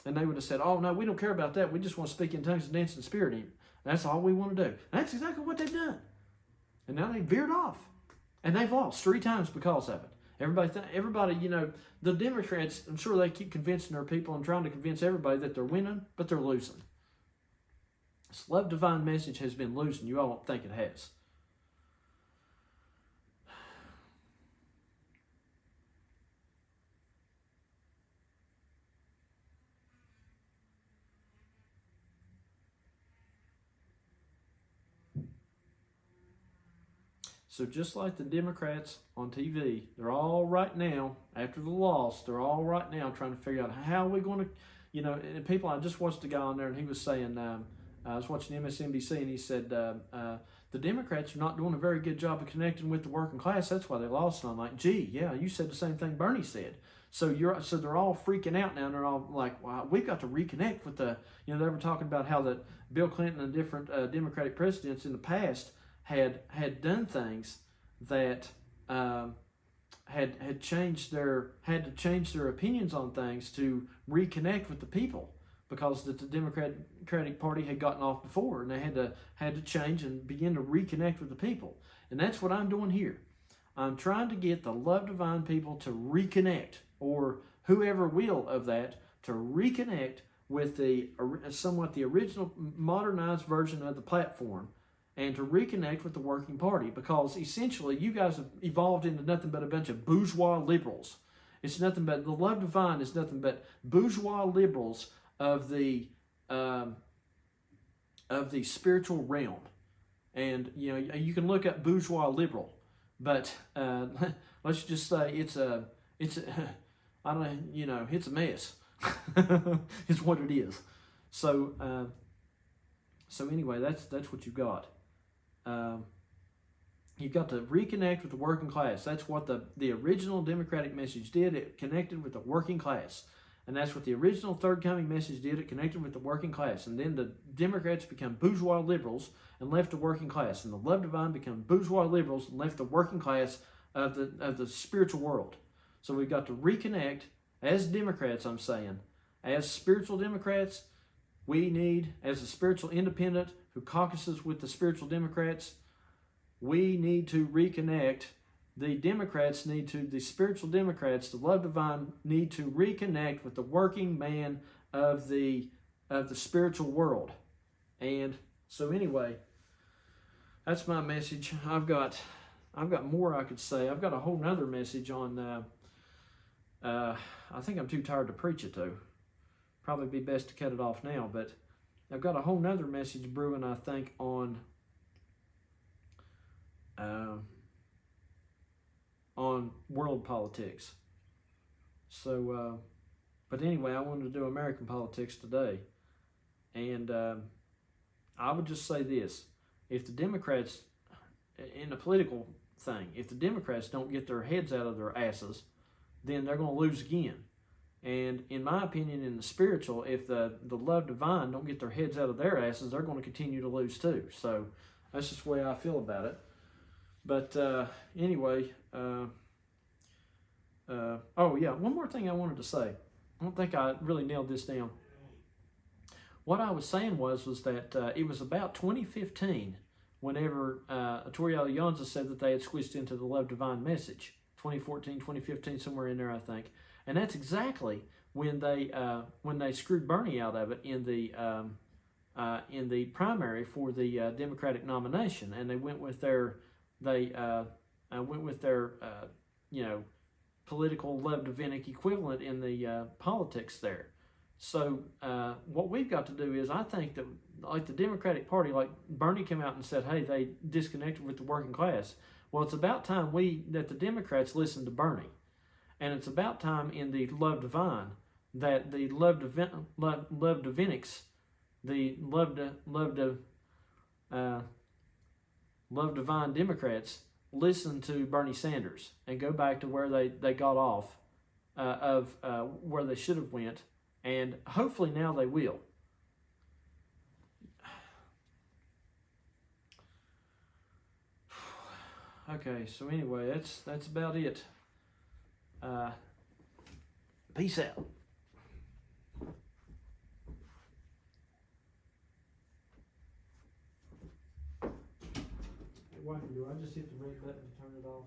A: And they would have said, oh, no, we don't care about that. We just want to speak in tongues and dance in spirit. And that's all we want to do. And that's exactly what they've done. And now they veered off. And they've lost 3 times because of it. Everybody, the Democrats, I'm sure they keep convincing their people and trying to convince everybody that they're winning, but they're losing. This love divine message has been losing. You all don't think it has. So just like the Democrats on TV, they're all right now, after the loss, they're all right now trying to figure out how are we going to, and people, I just watched a guy on there and he was saying, I was watching MSNBC and he said, the Democrats are not doing a very good job of connecting with the working class. That's why they lost. And I'm like, gee, yeah, you said the same thing Bernie said. So they're all freaking out now, and they're all like, wow, we've got to reconnect with they were talking about how that Bill Clinton and different Democratic presidents in the past had done things that had to change their opinions on things to reconnect with the people, because the Democratic Party had gotten off before, and they had to change and begin to reconnect with the people. And that's what I'm doing here. I'm trying to get the Love Divine people to reconnect, or whoever will of that, to reconnect with somewhat the original modernized version of the platform, and to reconnect with the working party, because essentially you guys have evolved into nothing but a bunch of bourgeois liberals. It's nothing but, the Love Divine is nothing but bourgeois liberals of the spiritual realm. And you can look up bourgeois liberal, but let's just say it's a I don't know, it's a mess. It's what it is. So anyway, that's what you've got. You've got to reconnect with the working class. That's what the original Democratic message did. It connected with the working class. And that's what the original Third Coming message did. It connected with the working class. And then the Democrats become bourgeois liberals and left the working class. And the Love Divine become bourgeois liberals and left the working class of the spiritual world. So we've got to reconnect as Democrats, I'm saying. As spiritual Democrats, we need, as a spiritual independent who caucuses with the spiritual Democrats, we need to reconnect. The Democrats the spiritual Democrats, the Love Divine, need to reconnect with the working man of the spiritual world. And so anyway, that's my message. I've got more I could say. I've got a whole nother message on, I think I'm too tired to preach it though. Probably be best to cut it off now, but I've got a whole nother message brewing, I think, on world politics. So, but anyway, I wanted to do American politics today. And I would just say this. If the Democrats, in the political thing, if the Democrats don't get their heads out of their asses, then they're going to lose again. And in my opinion, in the spiritual, if the Love Divine don't get their heads out of their asses, they're going to continue to lose too. So that's just the way I feel about it. But anyway, oh yeah, one more thing I wanted to say. I don't think I really nailed this down. What I was saying was that it was about 2015 whenever Tori Alianza said that they had switched into the Love Divine message. 2014, 2015, somewhere in there, I think. And that's exactly when they screwed Bernie out of it in the primary for the Democratic nomination, and they went with their political Love Divinic equivalent in the politics there. So what we've got to do is, I think that, like the Democratic Party, like Bernie came out and said, hey, they disconnected with the working class. Well, it's about time that the Democrats listen to Bernie. And it's about time in the Love Divine that the love divine Democrats listen to Bernie Sanders and go back to where they got off of where they should have went, and hopefully now they will. Okay, so anyway, that's about it. Peace out. Why do I just hit the red button to turn it off?